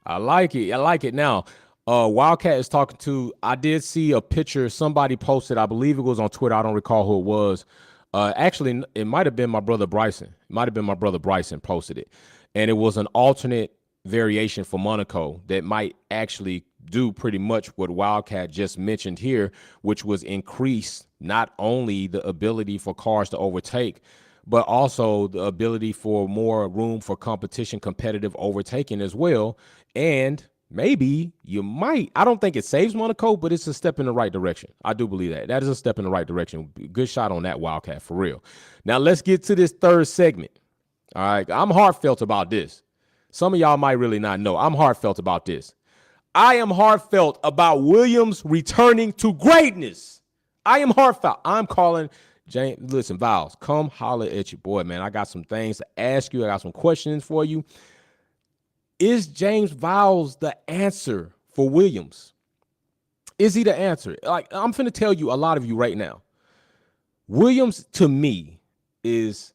I like it. I like it. Now, Wildcat is talking to, I did see a picture somebody posted. I believe it was on Twitter. I don't recall who it was. Actually, it might have been my brother Bryson. It might have been my brother Bryson posted it. And it was an alternate variation for Monaco that might actually do pretty much what Wildcat just mentioned here, which was increase not only the ability for cars to overtake, but also the ability for more room for competition, competitive overtaking as well. And maybe you might, I don't think it saves Monaco, but it's a step in the right direction. I do believe that. That is a step in the right direction. Good shot on that, Wildcat, for real. Now let's get to this third segment. All right, I'm heartfelt about this. Some of y'all might really not know. I'm heartfelt about this. I am heartfelt about Williams returning to greatness. I am heartfelt. I'm calling James. Listen, Viles, come holler at your boy, man. I got some things to ask you. I got some questions for you. Is James Viles the answer for Williams? Is he the answer? Like, I'm finna tell you, a lot of you right now, Williams to me is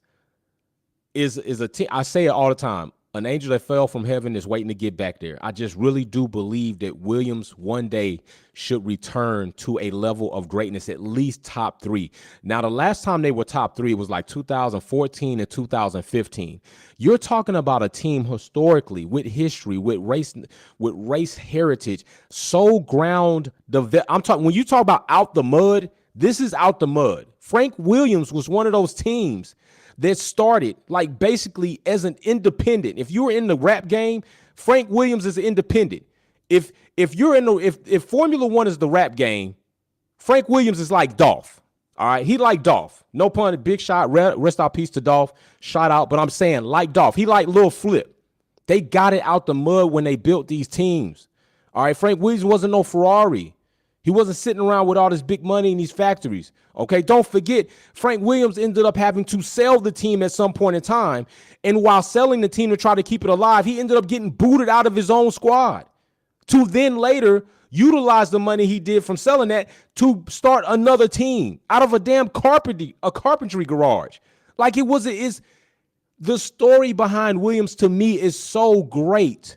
a team. I say it all the time. An angel that fell from heaven is waiting to get back there. I just really do believe that Williams one day should return to a level of greatness, at least top three. Now, the last time they were top three was like 2014 and 2015. You're talking about a team historically with history, with race heritage, so ground. I'm talking when you talk about out the mud. This is out the mud. Frank Williams was one of those teams that started like basically as an independent. If you were in the rap game, Frank Williams is an independent. If you're in the if Formula One is the rap game, Frank Williams is like Dolph. All right, he like Dolph. No pun. Big shot. Rest in peace to Dolph. Shout out. But I'm saying like Dolph. He like Lil Flip. They got it out the mud when they built these teams. All right, Frank Williams wasn't no Ferrari. He wasn't sitting around with all this big money in these factories. Okay, don't forget, Frank Williams ended up having to sell the team at some point in time. And while selling the team to try to keep it alive, he ended up getting booted out of his own squad to then later utilize the money he did from selling that to start another team out of a damn carpentry garage. Like is the story behind Williams to me is so great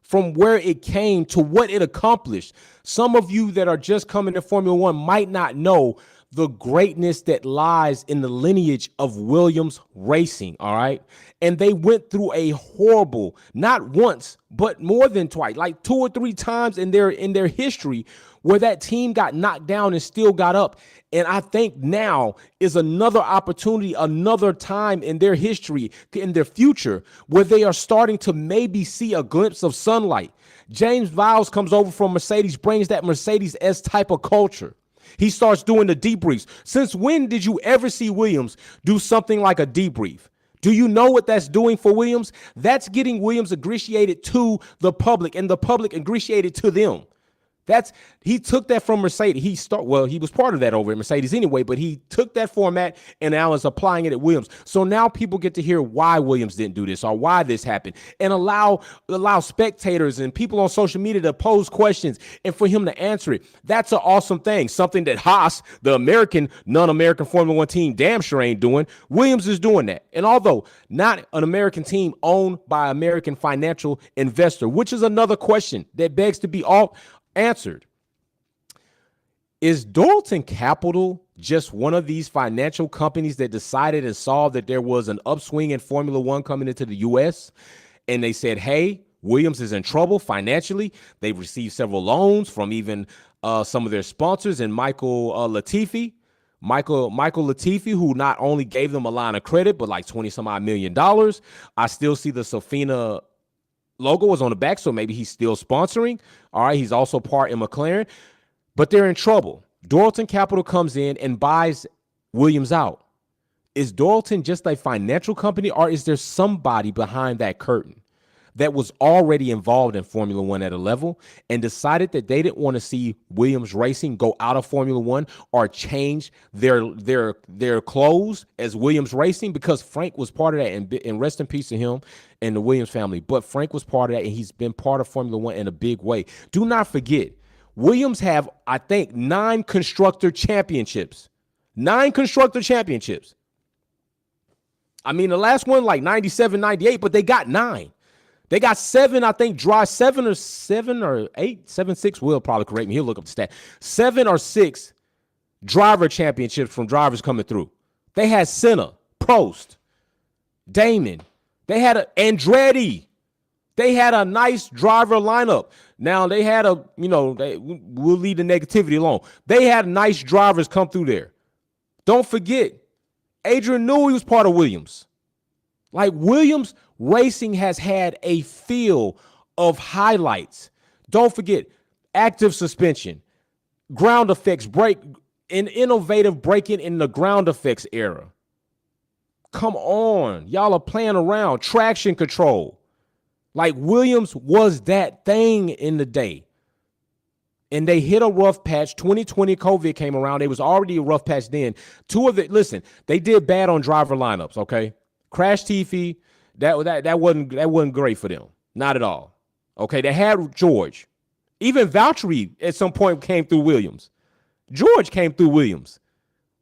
from where it came to what it accomplished. Some of you that are just coming to Formula One might not know the greatness that lies in the lineage of Williams Racing, all right? And they went through a horrible, not once, but more than twice, like 2 or 3 times in their history where that team got knocked down and still got up. And I think now is another opportunity, another time in their history, in their future, where they are starting to maybe see a glimpse of sunlight. James Viles comes over from Mercedes, brings that Mercedes-S type of culture. He starts doing the debriefs. Since when did you ever see Williams do something like a debrief? Do you know what that's doing for Williams? That's getting Williams ingratiated to the public and the public ingratiated to them. He took that from Mercedes. He was part of that over at Mercedes anyway, but he took that format and now is applying it at Williams. So now people get to hear why Williams didn't do this or why this happened, and allow spectators and people on social media to pose questions and for him to answer it. That's an awesome thing. Something that Haas, the non-American Formula One team, damn sure ain't doing. Williams is doing that. And although not an American team owned by American financial investor, which is another question that begs to be answered. Is Dorilton Capital just one of these financial companies that decided and saw that there was an upswing in Formula One coming into the U.S. and they said, hey, Williams is in trouble financially? They've received several loans from even some of their sponsors and Michael Latifi, who not only gave them a line of credit, but like 20 some odd $20 million. I still see the Sofina logo was on the back, so maybe he's still sponsoring. All right, he's also part in McLaren, but they're in trouble. Dorilton Capital comes in and buys Williams out. Is Dorilton just a financial company, or is there somebody behind that curtain that was already involved in Formula One at a level and decided that they didn't want to see Williams Racing go out of Formula One or change their clothes as Williams Racing? Because Frank was part of that, and rest in peace to him and the Williams family. But Frank was part of that, and he's been part of Formula One in a big way. Do not forget, Williams have, I think, 9 constructor championships. 9 constructor championships. I mean, the last one like 97, 98, but they got 9. They got 7, I think, 7 or 8, 7, 6. Will probably correct me. He'll look up the stat. 7 or 6 driver championships from drivers coming through. They had Senna, Prost, Damon. They had Andretti. They had a nice driver lineup. Now they had we'll leave the negativity alone. They had nice drivers come through there. Don't forget, Adrian Newey was part of Williams. Like, Williams Racing has had a feel of highlights. Don't forget, active suspension, ground effects, an innovative braking in the ground effects era. Come on, y'all are playing around. Traction control. Like, Williams was that thing in the day. And they hit a rough patch. 2020 COVID came around. It was already a rough patch then. They did bad on driver lineups, okay? Crash Tiffy, that wasn't great for them. Not at all. Okay, they had George. Even Valtteri at some point came through Williams. George came through Williams.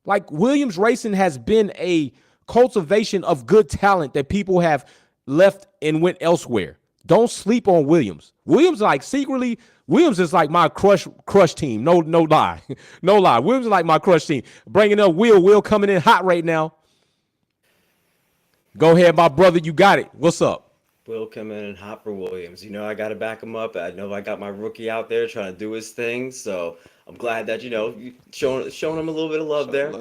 Like, Williams Racing has been a cultivation of good talent that people have left and went elsewhere. Don't sleep on Williams. Williams is like my crush team. No lie. No lie. Williams is like my crush team. Bringing up Will coming in hot right now. Go ahead, my brother. You got it. What's up? Will coming in hot for Williams. You know, I got to back him up. I know I got my rookie out there trying to do his thing. So I'm glad that, you showing him a little bit of love there.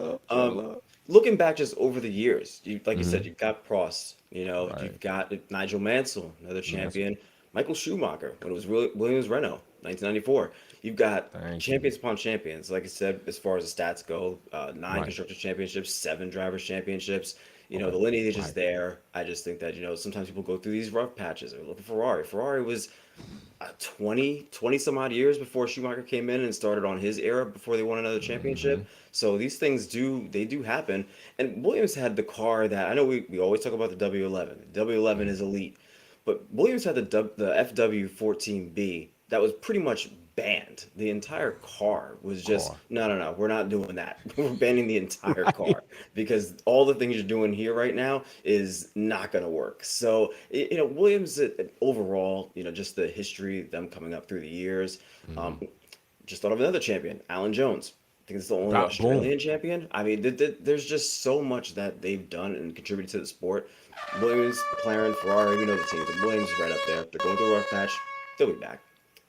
Looking back just over the years, you said, you've got Prost, Right. You've got Nigel Mansell, another champion. Michael Schumacher when it was Williams Renault, 1994. You've got Thank you. champions upon champions. Like I said, as far as the stats go, 9 Right. constructors championships, 7 drivers championships. The Okay. lineage is Right. there. I just think that sometimes people go through these rough patches. Look at Ferrari. Ferrari was 20 some odd years before Schumacher came in and started on his era before they won another championship. So these things do happen. And Williams had the car that I know we always talk about the W11. The W11 is elite, but Williams had the FW14B that was pretty much banned. The entire car was just Car. no, we're not doing that. We're banning the entire Right. car because all the things you're doing here right now is not going to work. So Williams overall, just the history, them coming up through the years. Just thought of another champion, Alan Jones. I think it's the only Boom. Australian champion. I mean, there's just so much that they've done and contributed to the sport. Williams, McLaren, Ferrari, we know the teams. Williams is right up there. They're going through a rough patch. They'll be back.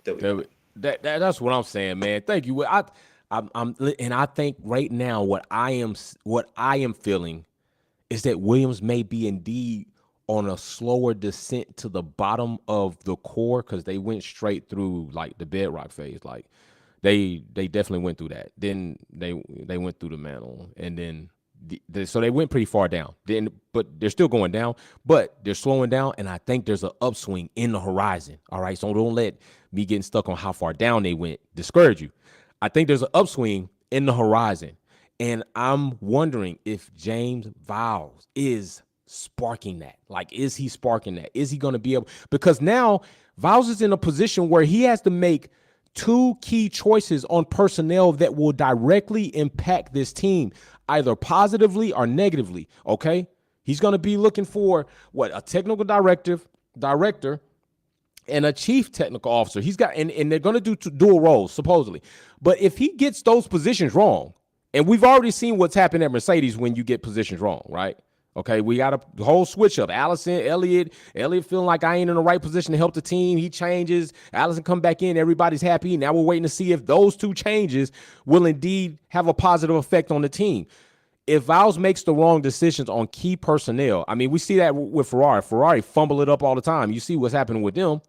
They'll be back. That's what I'm saying, man. Thank you. And I think right now what I am feeling is that Williams may be indeed on a slower descent to the bottom of the core because they went straight through like the bedrock phase. Like they definitely went through that. Then they went through the mantle, and then so they went pretty far down. But they're still going down, but they're slowing down, and I think there's an upswing in the horizon. All right, so don't let me getting stuck on how far down they went discourage you. I think there's an upswing in the horizon, and I'm wondering if James Vowles is sparking that. Like, is he sparking that? Is he going to be able? Because now Vowles is in a position where he has to make 2 key choices on personnel that will directly impact this team, either positively or negatively. Okay, he's going to be looking for a technical director and a chief technical officer. He's got, and they're going to do dual roles supposedly. But if he gets those positions wrong, and we've already seen what's happened at Mercedes when you get positions wrong, right? Okay, we got a whole switch up. Elliott feeling like I ain't in the right position to help the team. He changes. Allison come back in. Everybody's happy. Now we're waiting to see if those 2 changes will indeed have a positive effect on the team. If Vowles makes the wrong decisions on key personnel, I mean, we see that with Ferrari. Ferrari fumble it up all the time. You see what's happening with them.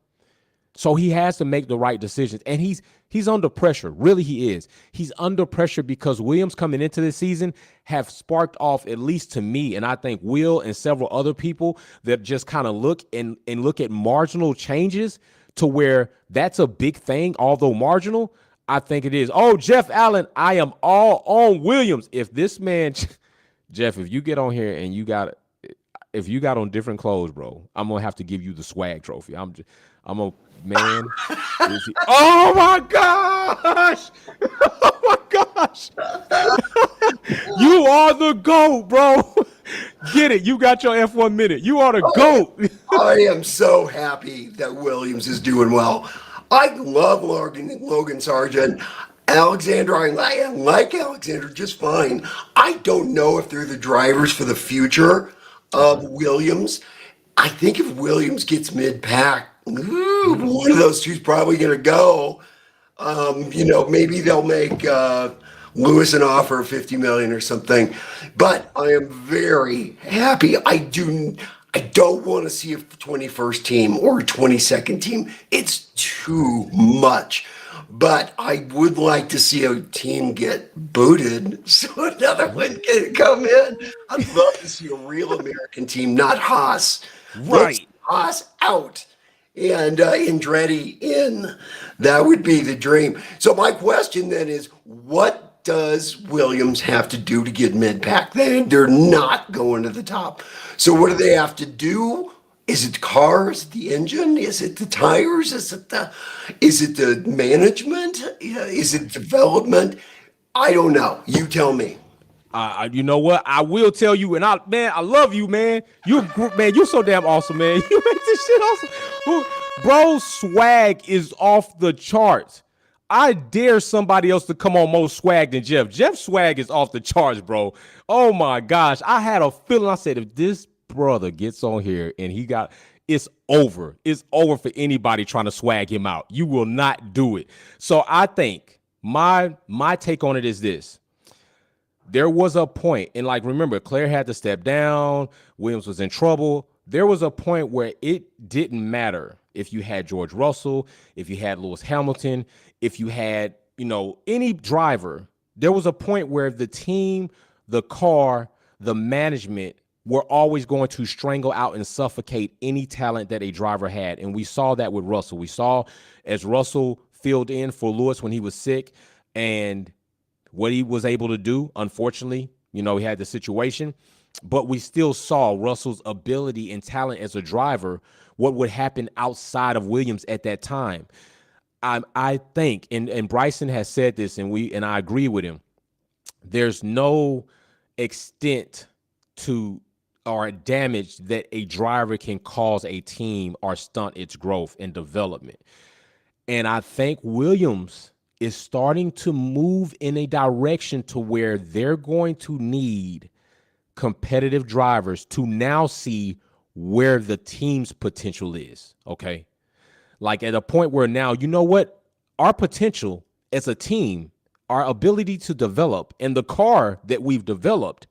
So he has to make the right decisions, and he's under pressure. Really, he is. He's under pressure because Williams coming into this season have sparked off, at least to me, and I think Will and several other people that just kind of look at marginal changes to where that's a big thing, although marginal. I think it is. Oh, Jeff Allen, I am all on Williams. If this man, Jeff, if you get on here and if you got on different clothes, bro, I'm gonna have to give you the swag trophy. I'm a man. Oh my gosh! Oh my gosh! You are the GOAT, bro. Get it? You got your F1 minute. You are the GOAT. I am so happy that Williams is doing well. I love Logan Sargent. Alexander, I like Alexander just fine. I don't know if they're the drivers for the future of Williams. I think if Williams gets mid-pack, one of those 2's probably going to go. Maybe they'll make Lewis an offer of $50 million or something. But I am very happy. I don't want to see a 21st team or a 22nd team. It's too much. But I would like to see a team get booted so another one can come in. I'd love to see a real American team, not Haas. Let's Right. Haas out and Andretti in. That would be the dream. So my question then is, what does Williams have to do to get mid-pack? They're not going to the top. So what do they have to do? Is it the car? Is it the engine? Is it the tires? Is it the management? Is it development? I don't know. You tell me. You know what? I will tell you, and I love you, man. You're so damn awesome, man. You make this shit awesome. Bro, swag is off the charts. I dare somebody else to come on more swag than Jeff. Jeff's swag is off the charts, bro. Oh my gosh. I had a feeling. I said, if this brother gets on here and it's over. It's over for anybody trying to swag him out. You will not do it. So I think my take on it is this. There was a point, and remember, Claire had to step down. Williams was in trouble. There was a point where it didn't matter if you had George Russell, if you had Lewis Hamilton, if you had, any driver, there was a point where the team, the car, the management were always going to strangle out and suffocate any talent that a driver had. And we saw that with Russell. We saw as Russell filled in for Lewis when he was sick and what he was able to do. Unfortunately, he had the situation, but we still saw Russell's ability and talent as a driver, what would happen outside of Williams at that time. I think, and Bryson has said this, and I agree with him, there's no extent to or damage that a driver can cause a team or stunt its growth and development. And I think Williams is starting to move in a direction to where they're going to need competitive drivers to now see where the team's potential is. Okay. Like at a point where now, you know what? Our potential as a team, our ability to develop, and the car that we've developed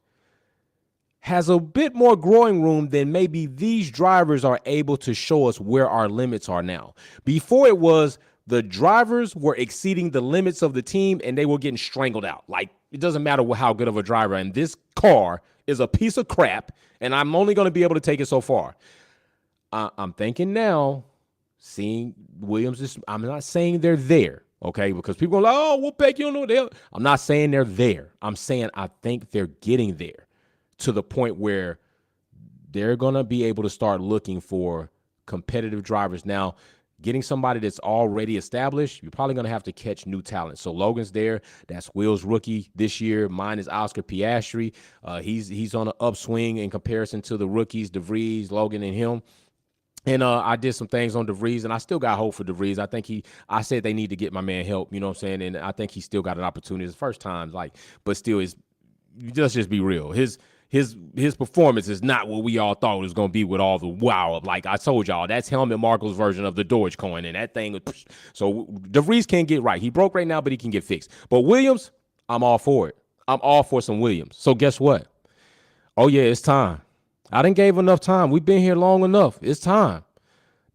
has a bit more growing room than maybe these drivers are able to show us where our limits are now. Before it was the drivers were exceeding the limits of the team and they were getting strangled out. Like it doesn't matter how good of a driver, and this car is a piece of crap and I'm only going to be able to take it so far. I'm thinking now, seeing Williams, I'm not saying they're there, okay? Because people are like, oh, Wolfpack, you don't know what I'm not saying they're there. I'm saying I think they're getting there to the point where they're going to be able to start looking for competitive drivers. Now, getting somebody that's already established, you're probably going to have to catch new talent. So Logan's there. That's Will's rookie this year. Mine is Oscar Piastri. He's on an upswing in comparison to the rookies, DeVries, Logan, and him. And I did some things on DeVries, and I still got hope for DeVries. I think I said they need to get my man help, you know what I'm saying? And I think he still got an opportunity. It's the first time, but still, let's just be real. His performance is not what we all thought it was going to be with all the wow. Like I told y'all, that's Helmut Marko's version of the Dogecoin, and that thing. So DeVries can't get right. He broke right now, but he can get fixed. But Williams, I'm all for it. I'm all for some Williams. So guess what? Oh, yeah, it's time. I done gave enough time. We've been here long enough. It's time.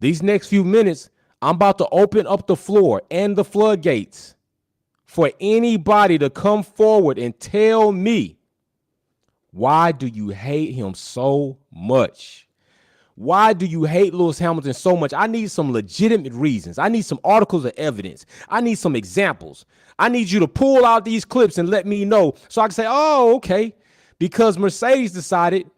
These next few minutes, I'm about to open up the floor and the floodgates for anybody to come forward and tell me, why do you hate him so much? Why do you hate Lewis Hamilton so much? I need some legitimate reasons. I need some articles of evidence. I need some examples. I need you to pull out these clips and let me know so I can say, oh, okay. Because Mercedes decided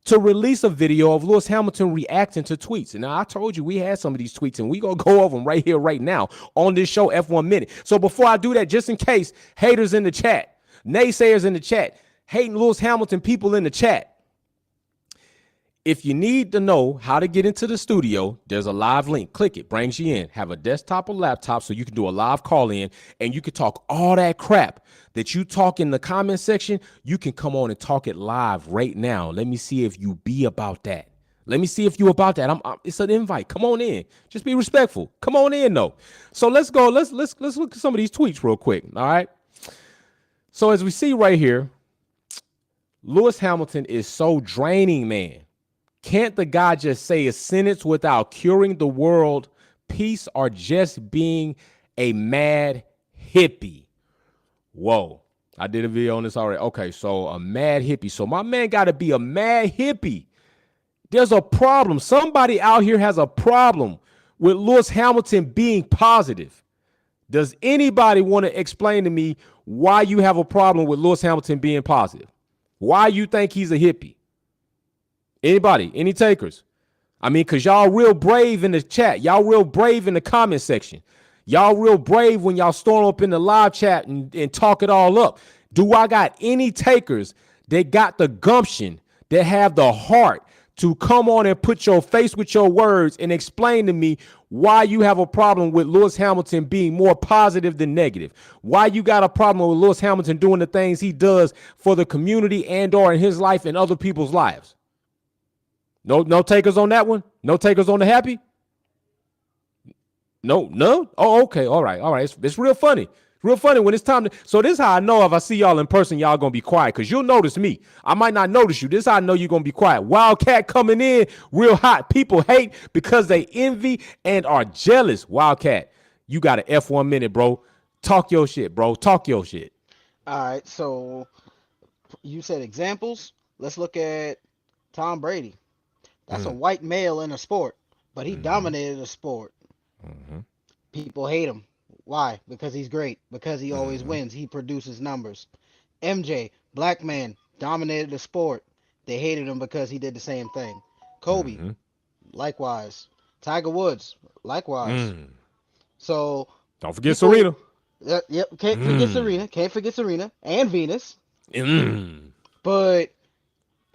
to release a video of Lewis Hamilton reacting to tweets. And now I told you we had some of these tweets, and we going to go over them right here, right now on this show, F1 Minute. So before I do that, just in case, haters in the chat, naysayers in the chat, hating Lewis Hamilton people in the chat, if you need to know how to get into the studio, there's a live link. Click it, brings you in. Have a desktop or laptop so you can do a live call in and you can talk all that crap that you talk in the comment section. You can come on and talk it live right now. Let me see if you be about that. Let me see if you about that. It's an invite. Come on in. Just be respectful. Come on in though. So let's go. Let's look at some of these tweets real quick. All right. So as we see right here, Lewis Hamilton is so draining, man. Can't the guy just say a sentence without curing the world peace or just being a mad hippie? Whoa, I did a video on this already. Okay, so a mad hippie. So my man got to be a mad hippie. There's a problem. Somebody out here has a problem with Lewis Hamilton being positive. Does anybody want to explain to me why you have a problem with Lewis Hamilton being positive? Why you think he's a hippie? Anybody? Any takers? I mean, because y'all real brave in the chat. Y'all real brave in the comment section. Y'all real brave when y'all storm up in the live chat and talk it all up. Do I got any takers that got the gumption, that have the heart to come on and put your face with your words and explain to me why you have a problem with Lewis Hamilton being more positive than negative? Why you got a problem with Lewis Hamilton doing the things he does for the community and or in his life and other people's lives? No takers on that one? No takers on the happy? No? Oh, okay. All right. It's real funny. Real funny when it's time to. So this is how I know if I see y'all in person, y'all gonna be quiet because you'll notice me. I might not notice you. This is how I know you're gonna be quiet. Wildcat coming in real hot. People hate because they envy and are jealous. Wildcat, you got an F1 minute, bro. Talk your shit, bro. Talk your shit. All right, so you said examples. Let's look at Tom Brady. That's a white male in a sport, but he dominated a sport. People hate him. Why? Because he's great. Because he always wins. He produces numbers. MJ, black man, dominated the sport. They hated him because he did the same thing. Kobe, likewise. Tiger Woods, likewise. So Don't forget people, Serena. yep, can't forget Serena. Can't forget Serena and Venus. Mm. But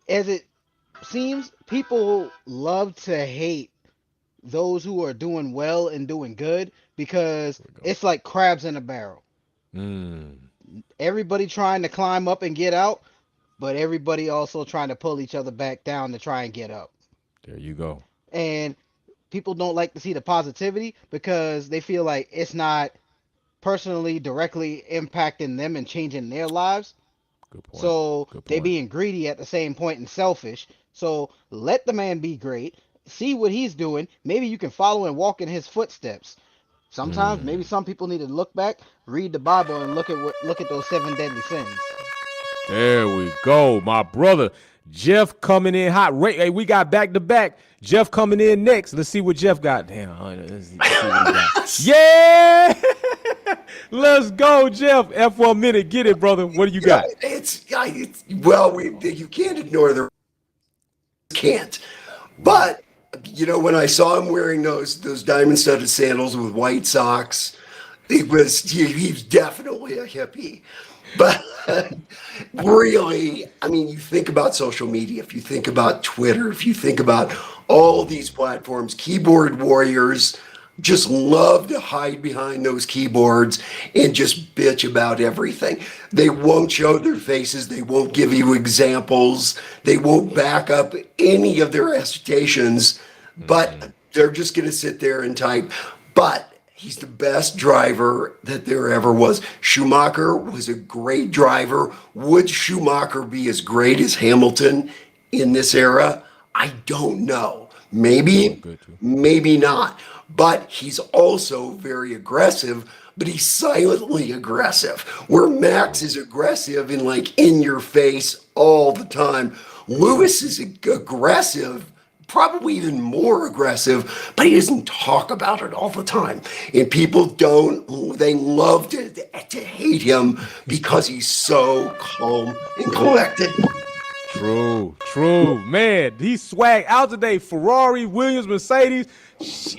as it seems, people love to hate those who are doing well and doing good because it's like crabs in a barrel. Mm. Everybody trying to climb up and get out, but everybody also trying to pull each other back down to try and get up. There you go. And people don't like to see the positivity because they feel like it's not personally directly impacting them and changing their lives. Good point. So Good they point. being greedy at the same point and selfish. So let the man be great. See what he's doing. Maybe you can follow and walk in his footsteps. Sometimes maybe some people need to look back, read the Bible, and look at those seven deadly sins. There we go, my brother. Jeff coming in hot. Hey, we got back to back. Jeff coming in next. Let's see what Jeff got. Damn, let's see what he got. Yeah, let's go, Jeff. F1 minute. Get it, brother. What do you got? You can't ignore the can't. But when I saw him wearing those diamond studded sandals with white socks, he's definitely a hippie. But really, I mean, you think about social media, if you think about Twitter, if you think about all these platforms, keyboard warriors just love to hide behind those keyboards and just bitch about everything. They won't show their faces. They won't give you examples. They won't back up any of their assertions, but they're just going to sit there and type. But he's the best driver that there ever was. Schumacher was a great driver. Would Schumacher be as great as Hamilton in this era? I don't know. Maybe, maybe not. But he's also very aggressive, but he's silently aggressive. Where Max is aggressive and like in your face all the time, Lewis is aggressive, probably even more aggressive, but he doesn't talk about it all the time. And people they love to hate him because he's so calm and collected. True. Man, he swag out today. Ferrari, Williams, Mercedes.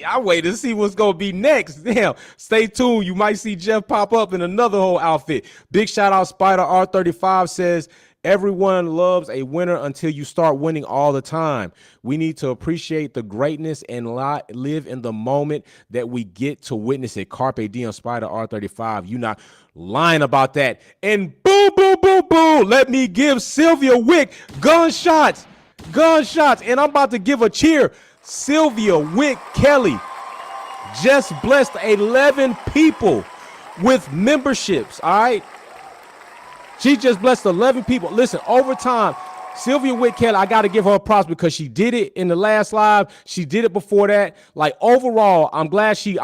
I wait to see what's going to be next. Damn. Stay tuned. You might see Jeff pop up in another whole outfit. Big shout out Spider R35 says, everyone loves a winner until you start winning all the time. We need to appreciate the greatness and live in the moment that we get to witness it. Carpe Diem Spider R35. You not lying about that. And boo, boo, boo, boo. Let me give Sylvia Wick gunshots. And I'm about to give a cheer. Sylvia Wick Kelly just blessed 11 people with memberships. All right. She just blessed 11 people. Listen, over time, Sylvia Wick Kelly, I got to give her props because she did it in the last live. She did it before that. Like overall, I'm glad she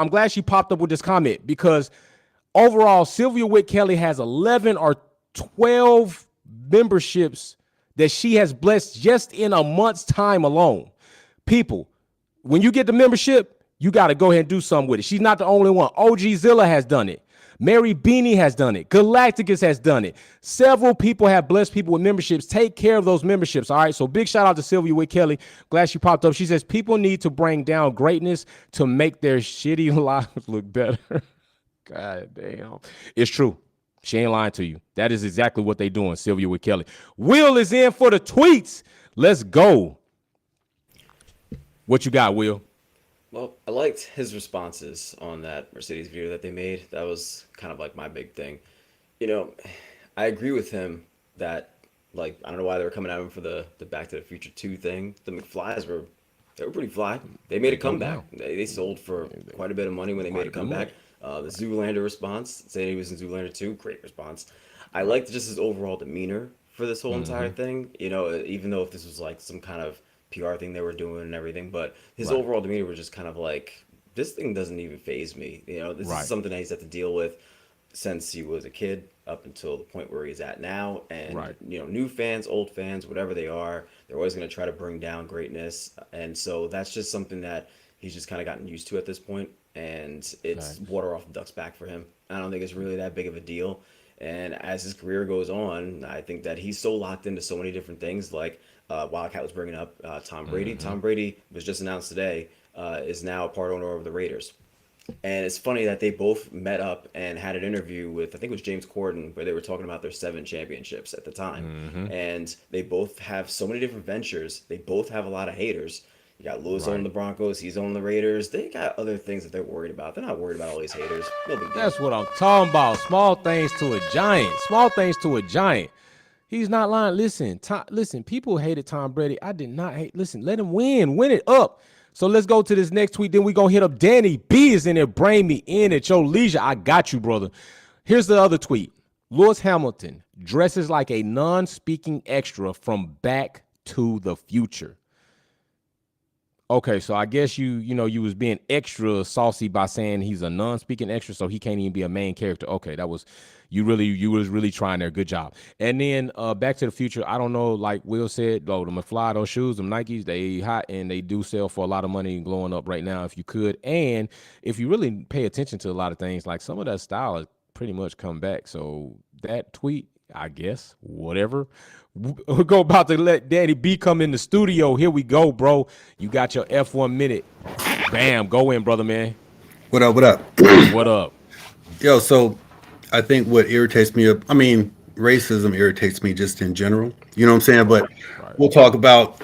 popped up with this comment because overall, Sylvia Wick Kelly has 11 or 12 memberships that she has blessed just in a month's time alone. People, when you get the membership, you got to go ahead and do something with it. She's not the only one. OG Zilla has done it. Mary Beanie has done it. Galacticus has done it. Several people have blessed people with memberships. Take care of those memberships. All right. So big shout out to Sylvia Wick Kelly. Glad she popped up. She says people need to bring down greatness to make their shitty lives look better. God damn. It's true. She ain't lying to you. That is exactly what they doing. Sylvia Wick Kelly. Will is in for the tweets. Let's go. What you got, Will? Well, I liked his responses on that Mercedes video that they made. That was kind of like my big thing. I agree with him that, like, I don't know why they were coming at him for the Back to the Future 2 thing. The McFlys they were pretty fly. They made a comeback. They sold for quite a bit of money when they made a comeback. The Zoolander response, saying he was in Zoolander 2, great response. I liked just his overall demeanor for this whole entire thing. You know, even though if this was like some kind of PR thing they were doing and everything, but his Right. overall demeanor was just kind of like, this thing doesn't even phase me. You know, this is Right. something that he's had to deal with since he was a kid up until the point where he's at now. And Right. you know, new fans, old fans, whatever they are, they're always going to try to bring down greatness. And so that's just something that he's just kind of gotten used to at this point, and it's Facts. water off the duck's back for him. I don't think it's really that big of a deal. And as his career goes on, I think that he's so locked into so many different things. Like Wildcat was bringing up Tom Brady. Tom Brady was just announced today is now a part owner of the Raiders. And it's funny that they both met up and had an interview with, I think it was James Corden, where they were talking about their 7 championships at the time. And they both have so many different ventures. They both have a lot of haters. You got Lewis on Right. the Broncos, he's on the Raiders. They got other things that they're worried about. They're not worried about all these haters. No big deal. That's what I'm talking about. Small things to a giant. Small things to a giant. He's not lying. Listen, listen. People hated Tom Brady. I did not hate. Listen, let him win. Win it up. So let's go to this next tweet. Then we gonna hit up Danny B is in there. Bring me in at your leisure. I got you, brother. Here's the other tweet. Lewis Hamilton dresses like a non-speaking extra from Back to the Future. Okay, so I guess you was being extra saucy by saying he's a non-speaking extra, so he can't even be a main character. Okay, that was you was really trying there. Good job. And then Back to the Future, I don't know, like Will said, though, the McFly, those shoes, them Nikes, they hot and they do sell for a lot of money glowing up right now if you could. And if you really pay attention to a lot of things, like some of that style has pretty much come back. So that tweet, I guess, whatever. We're go about to let Danny B come in the studio. Here we go, bro. You got your F1 minute. Bam, go in, brother, man. What up? What up? What up? Yo, so I think what irritates me, I mean, racism irritates me just in general. You know what I'm saying? But we'll talk about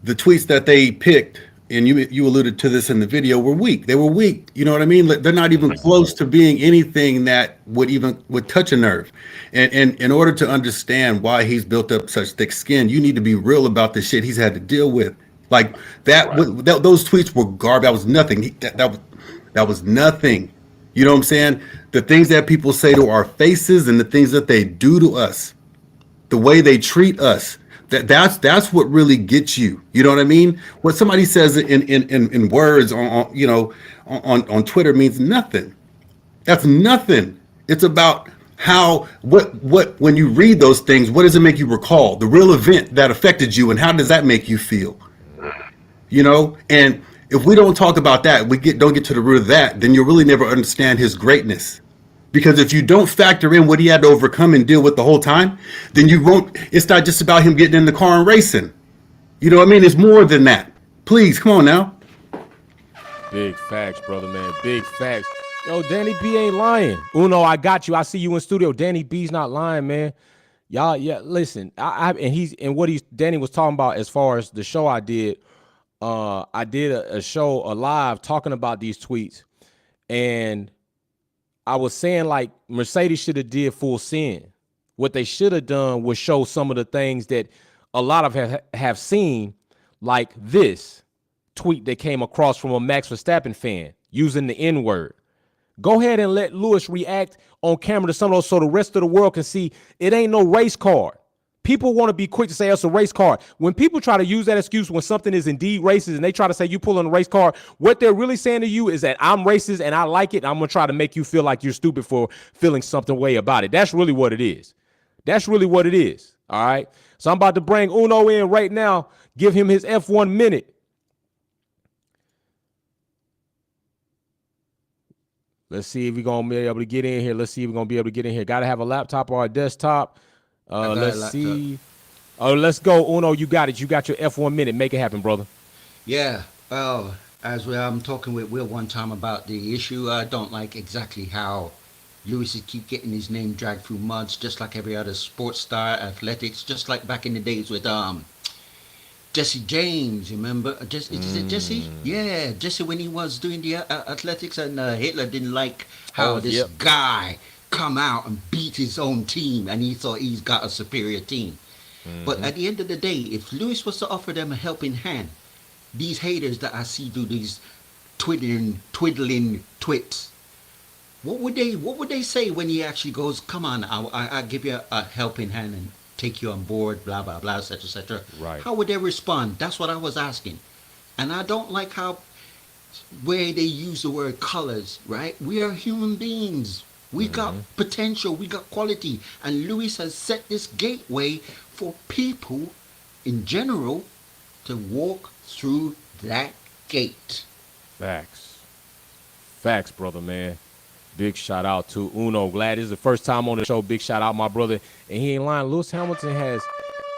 the tweets that they picked, and you alluded to this in the video, were weak. They were weak. You know what I mean? Like, they're not even close to being anything that would touch a nerve. And in order to understand why he's built up such thick skin, you need to be real about the shit he's had to deal with. Like that, those tweets were garbage. That was nothing. That was nothing. You know what I'm saying? The things that people say to our faces and the things that they do to us, the way they treat us, that's what really gets you. You know what I mean? What somebody says in words on Twitter means nothing. That's nothing. It's about how what when you read those things, what does it make you recall? The real event that affected you, and how does that make you feel? You know, and if we don't talk about that, don't get to the root of that, then you'll really never understand his greatness. Because if you don't factor in what he had to overcome and deal with the whole time, then you won't. It's not just about him getting in the car and racing. You know what I mean? It's more than that. Please, come on now. Big facts, brother, man. Big facts. Yo, Danny B ain't lying. Uno, I got you. I see you in studio. Danny B's not lying, man. Y'all, yeah. Listen, Danny was talking about as far as the show I did. I did a show, a live, talking about these tweets, and I was saying like Mercedes should have did full send. What they should have done was show some of the things that a lot of have seen, like this tweet that came across from a Max Verstappen fan using the N-word. Go ahead and let Lewis react on camera to some of those so the rest of the world can see it ain't no race car. People want to be quick to say it's a race car. When people try to use that excuse when something is indeed racist and they try to say you pulling a race car, what they're really saying to you is that I'm racist and I like it. And I'm going to try to make you feel like you're stupid for feeling something way about it. That's really what it is. That's really what it is. All right. So I'm about to bring Uno in right now. Give him his F1 minute. Let's see if we're going to be able to get in here. Let's see if we're going to be able to get in here. Got to have a laptop or a desktop. Let's see. Oh, let's go. Uno, you got it. You got your F1 minute. Make it happen, brother. Yeah. Well, I'm talking with Will one time about the issue, I don't like exactly how Lewis keep getting his name dragged through muds, just like every other sports star, athletics, just like back in the days with Jesse James. Remember? Is it Jesse? Yeah, Jesse when he was doing the athletics, and Hitler didn't like how this guy come out and beat his own team, and he thought he's got a superior team. But at the end of the day, if Lewis was to offer them a helping hand, these haters that I see do these twiddling twits, What would they say when he actually goes, "Come on, I'll give you a helping hand and take you on board," blah blah blah, etc. etc. Right. How would they respond? That's what I was asking, and I don't like how where they use the word colors. Right? We are human beings. We got potential. We got quality, and Lewis has set this gateway for people in general to walk through that gate. Facts. Facts, brother, man. Big shout out to Uno. Glad this is the first time on the show. Big shout out, my brother. And he ain't lying. Lewis Hamilton has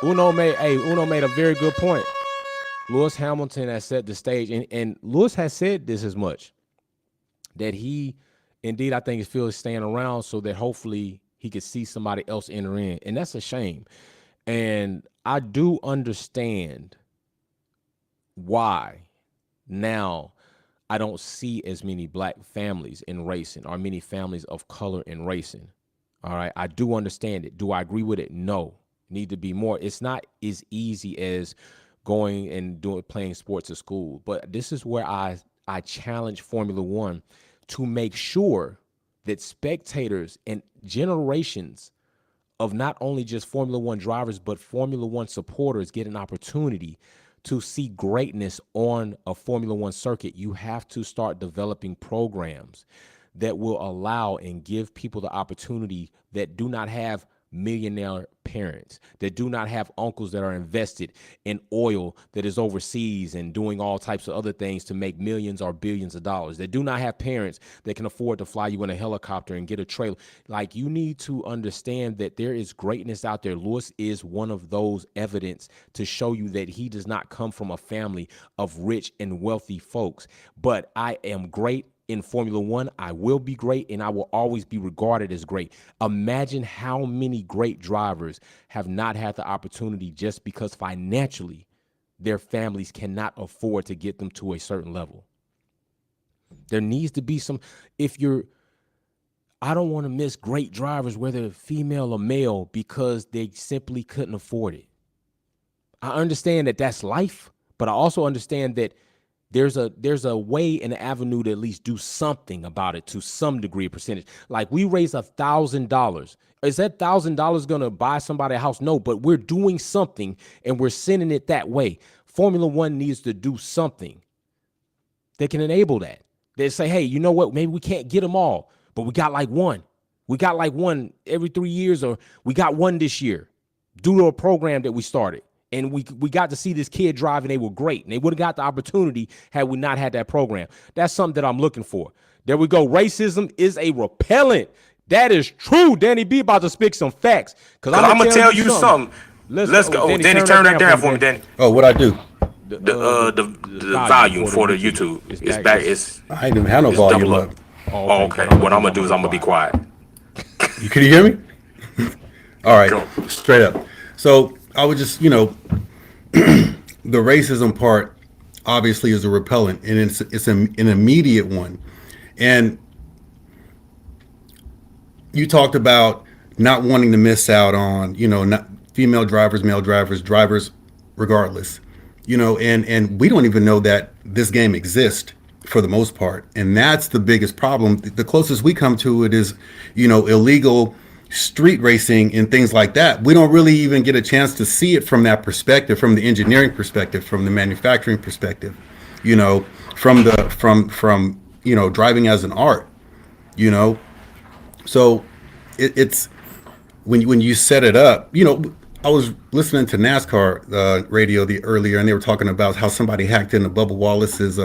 Uno made a very good point. Lewis Hamilton has set the stage, and Lewis has said this as much, that he indeed, I think, is still staying around so that hopefully he could see somebody else enter in. And that's a shame. And I do understand why now I don't see as many black families in racing or many families of color in racing. All right. I do understand it. Do I agree with it? No. Need to be more. It's not as easy as going and playing sports at school. But this is where I challenge Formula One to make sure that spectators and generations of not only just Formula One drivers, but Formula One supporters get an opportunity to see greatness on a Formula One circuit. You have to start developing programs that will allow and give people the opportunity that do not have millionaire parents, that do not have uncles that are invested in oil that is overseas and doing all types of other things to make millions or billions of dollars, that do not have parents that can afford to fly you in a helicopter and get a trailer. Like, you need to understand that there is greatness out there. Lewis is one of those evidence to show you that he does not come from a family of rich and wealthy folks. But I am great in Formula One. I will be great, and I will always be regarded as great. Imagine how many great drivers have not had the opportunity just because financially their families cannot afford to get them to a certain level. There needs to be some, I don't want to miss great drivers, whether female or male, because they simply couldn't afford it. I understand that that's life, but I also understand that there's a way and an avenue to at least do something about it to some degree of percentage. Like, we raise $1,000. Is that $1,000 going to buy somebody a house? No, but we're doing something and we're sending it that way. Formula One needs to do something that can enable that. They say, hey, you know what? Maybe we can't get them all, but we got like one. We got like one every 3 years, or we got one this year due to a program that we started. And we got to see this kid drive, and they were great. And they would have got the opportunity had we not had that program. That's something that I'm looking for. There we go. Racism is a repellent. That is true. Danny B about to speak some facts. Because I'm going to tell you something. Let's go. Danny, turn that down for me, Danny. Oh, what I do? The volume for the YouTube is back. I ain't even have no volume up. Oh, okay. What I'm going to do is I'm going to be quiet. Can you hear me? All right. Go. Straight up. So I would just, the racism part obviously is a repellent, and it's an immediate one. And you talked about not wanting to miss out on, not female drivers, male drivers regardless, and we don't even know that this game exists for the most part. And that's the biggest problem. The closest we come to it is, illegal street racing and things like that. We don't really even get a chance to see it from that perspective, from the engineering perspective, from the manufacturing perspective, from driving as an art, so it's when you set it up, I was listening to NASCAR radio earlier, and they were talking about how somebody hacked into Bubba Wallace's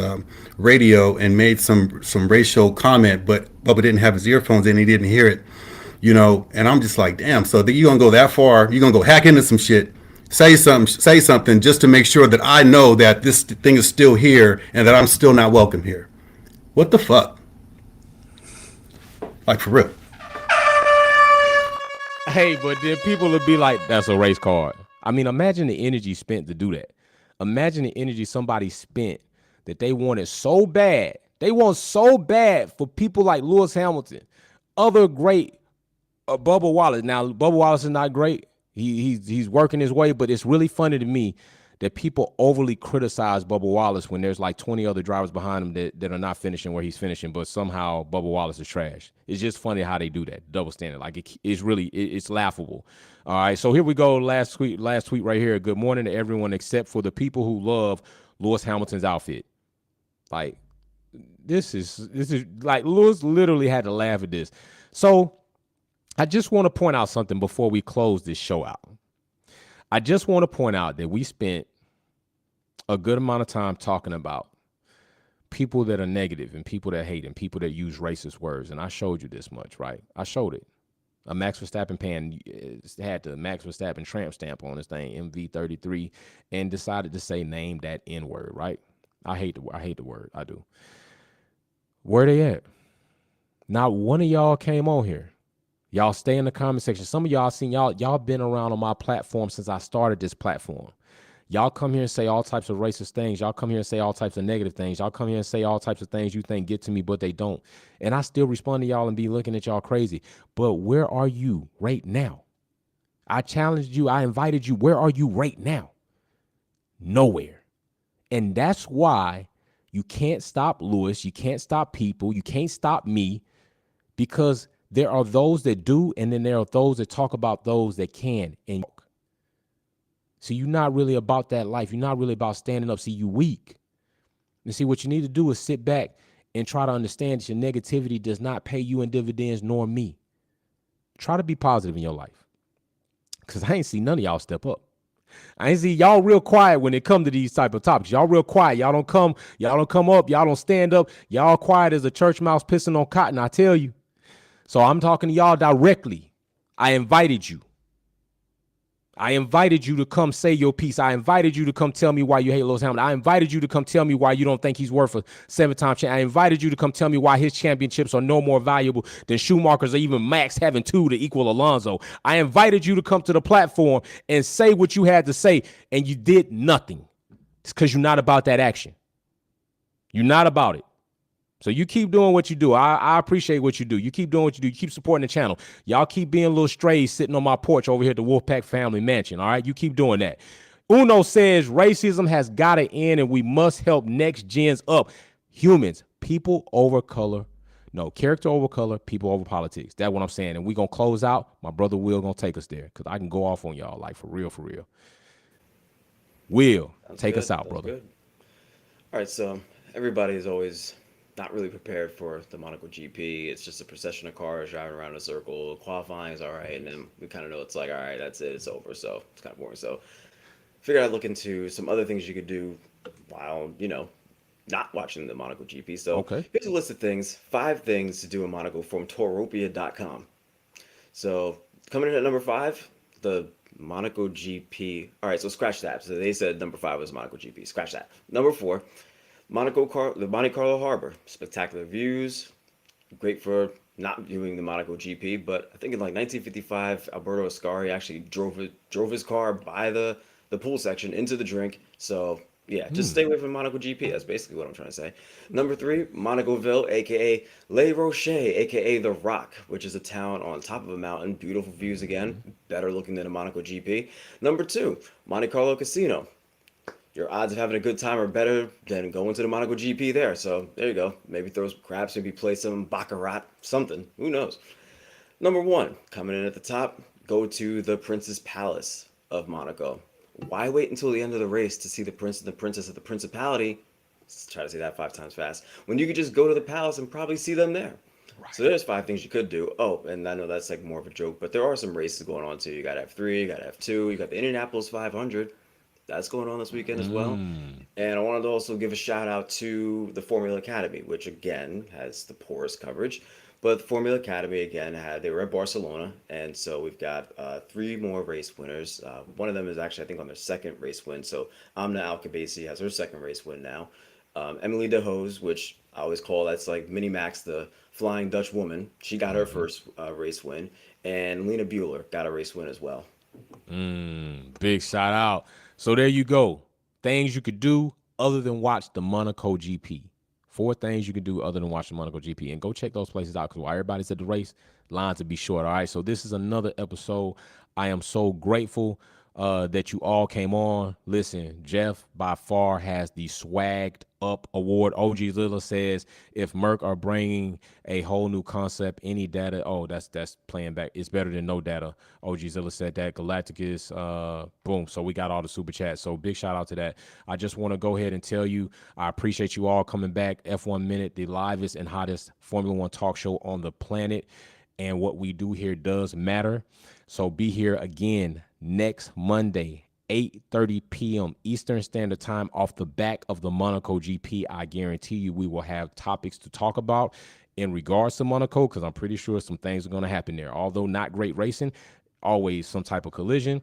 radio and made some racial comment, but Bubba didn't have his earphones in, he didn't hear it. And I'm just like, damn, so that you're gonna go that far, you're gonna go hack into some shit, say something just to make sure that I know that this thing is still here and that I'm still not welcome here. What the fuck? Like, for real. Hey, but then people would be like, that's a race card. I mean, imagine the energy spent to do that. Imagine the energy somebody spent that they wanted so bad. They want so bad for people like Lewis Hamilton, other great Bubba Wallace. Now, Bubba Wallace is not great. He's working his way, but it's really funny to me that people overly criticize Bubba Wallace when there's like 20 other drivers behind him that are not finishing where he's finishing, but somehow Bubba Wallace is trash. It's just funny how they do that, double standard. Like it's really, it's laughable. All right, so here we go. Last tweet right here. Good morning to everyone except for the people who love Lewis Hamilton's outfit. Like this is like Lewis literally had to laugh at this. So I just want to point out something before we close this show out. I just want to point out that we spent a good amount of time talking about people that are negative and people that hate and people that use racist words. And I showed you this much, right? I showed it. A Max Verstappen pan had the Max Verstappen tramp stamp on his thing, MV33, and decided to say name that N-word, right? I hate the word. I do. Where they at? Not one of y'all came on here. Y'all stay in the comment section. Some of y'all seen y'all been around on my platform since I started this platform. Y'all come here and say all types of racist things. Y'all come here and say all types of negative things. Y'all come here and say all types of things you think get to me, but they don't. And I still respond to y'all and be looking at y'all crazy. But where are you right now? I challenged you. I invited you. Where are you right now? Nowhere. And that's why you can't stop Lewis. You can't stop people. You can't stop me, because there are those that do, and then there are those that talk about those that can. And so you're not really about that life. You're not really about standing up. See, you weak. And see, what you need to do is sit back and try to understand that your negativity does not pay you in dividends nor me. Try to be positive in your life, because I ain't see none of y'all step up. I ain't see y'all real quiet when it come to these type of topics. Y'all real quiet. Y'all don't come up. Y'all don't stand up. Y'all quiet as a church mouse pissing on cotton, I tell you. So I'm talking to y'all directly. I invited you. I invited you to come say your piece. I invited you to come tell me why you hate Lewis Hamilton. I invited you to come tell me why you don't think he's worth a 7-time champion. I invited you to come tell me why his championships are no more valuable than Schumacher's or even Max having 2 to equal Alonso. I invited you to come to the platform and say what you had to say, and you did nothing. It's because you're not about that action. You're not about it. So you keep doing what you do. I appreciate what you do. You keep doing what you do. You keep supporting the channel. Y'all keep being little strays sitting on my porch over here at the Wolfpack Family Mansion. All right, you keep doing that. Uno says racism has got to end, and we must help next gens up. Humans, people over color. No, character over color, people over politics. That's what I'm saying. And we're going to close out. My brother Will going to take us there, because I can go off on y'all, like, for real, for real. Will, take us out, brother. Good. All right, so everybody is always not really prepared for the Monaco GP. It's just a procession of cars driving around in a circle. Qualifying is all right, and then we kind of know it's like, all right, that's it, it's over. So it's kind of boring. So figured I'd look into some other things you could do while, not watching the Monaco GP. So okay, here's a list of things, 5 things to do in Monaco from Toropia.com. So coming in at number 5, the Monaco GP. All right, so scratch that. So they said number 5 was Monaco GP. Scratch that. Number 4, the Monte Carlo Harbor. Spectacular views. Great for not viewing the Monaco GP, but I think in like 1955, Alberto Ascari actually drove his car by the pool section into the drink. So yeah, just stay away from Monaco GP. That's basically what I'm trying to say. Number 3, Monacoville, aka Les Rochers, aka The Rock, which is a town on top of a mountain. Beautiful views again, better looking than a Monaco GP. Number 2, Monte Carlo Casino. Your odds of having a good time are better than going to the Monaco GP there. So there you go. Maybe throw some craps, maybe play some baccarat, something. Who knows? Number 1, coming in at the top, go to the Prince's Palace of Monaco. Why wait until the end of the race to see the prince and the princess of the principality? Let's try to say that 5 times fast. When you could just go to the palace and probably see them there. Right. So there's 5 things you could do. Oh, and I know that's like more of a joke, but there are some races going on too. You got F3, you got F2, you got the Indianapolis 500. That's going on this weekend as well. And I wanted to also give a shout out to the Formula Academy, which again has the poorest coverage. But the Formula Academy, again, they were at Barcelona. And so we've got 3 more race winners. One of them is actually, I think, on their 2nd race win. So Amna Alkabasi has her 2nd race win now. Emily De Hoos, which I always call, that's like Minnie Max, the Flying Dutch Woman. She got her first race win. And Lena Bueller got a race win as well. Big shout out. So there you go. Things you could do other than watch the Monaco GP. 4 things you can do other than watch the Monaco GP. And go check those places out, because while everybody's at the race, lines will be short. All right, so this is another episode. I am so grateful that you all came on. Listen, Jeff by far has the swagged up award. OG Lilla says if Merck are bringing a whole new concept, any data, that's playing back. It's better than no data. OG Zilla said that. Galacticus, boom. So we got all the super chats. So big shout out to that. I just want to go ahead and tell you, I appreciate you all coming back. F1 Minute, the livest and hottest Formula One talk show on the planet. And what we do here does matter. So be here again next Monday, 8:30 p.m. Eastern Standard Time, off the back of the Monaco GP. I guarantee you we will have topics to talk about in regards to Monaco, because I'm pretty sure some things are going to happen there. Although not great racing, always some type of collision,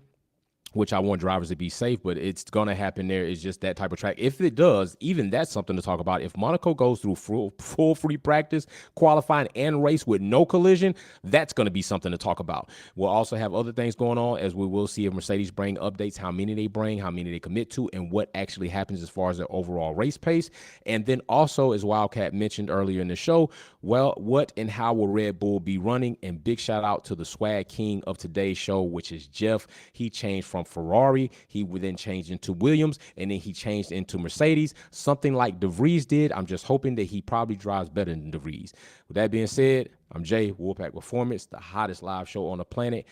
which I want drivers to be safe, but it's going to happen there. It's just that type of track. If it does, even that's something to talk about. If Monaco goes through full free practice, qualifying, and race with no collision, that's going to be something to talk about. We'll also have other things going on, as we will see if Mercedes bring updates, how many they bring, how many they commit to, and what actually happens as far as their overall race pace. And then also, as Wildcat mentioned earlier in the show, well, what and how will Red Bull be running? And big shout out to the swag king of today's show, which is Jeff. He changed from Ferrari, he would then change into Williams, and then he changed into Mercedes, something like De Vries did. I'm just hoping that he probably drives better than De Vries. With that being said, I'm Jay, Wolfpack Performance, the hottest live show on the planet.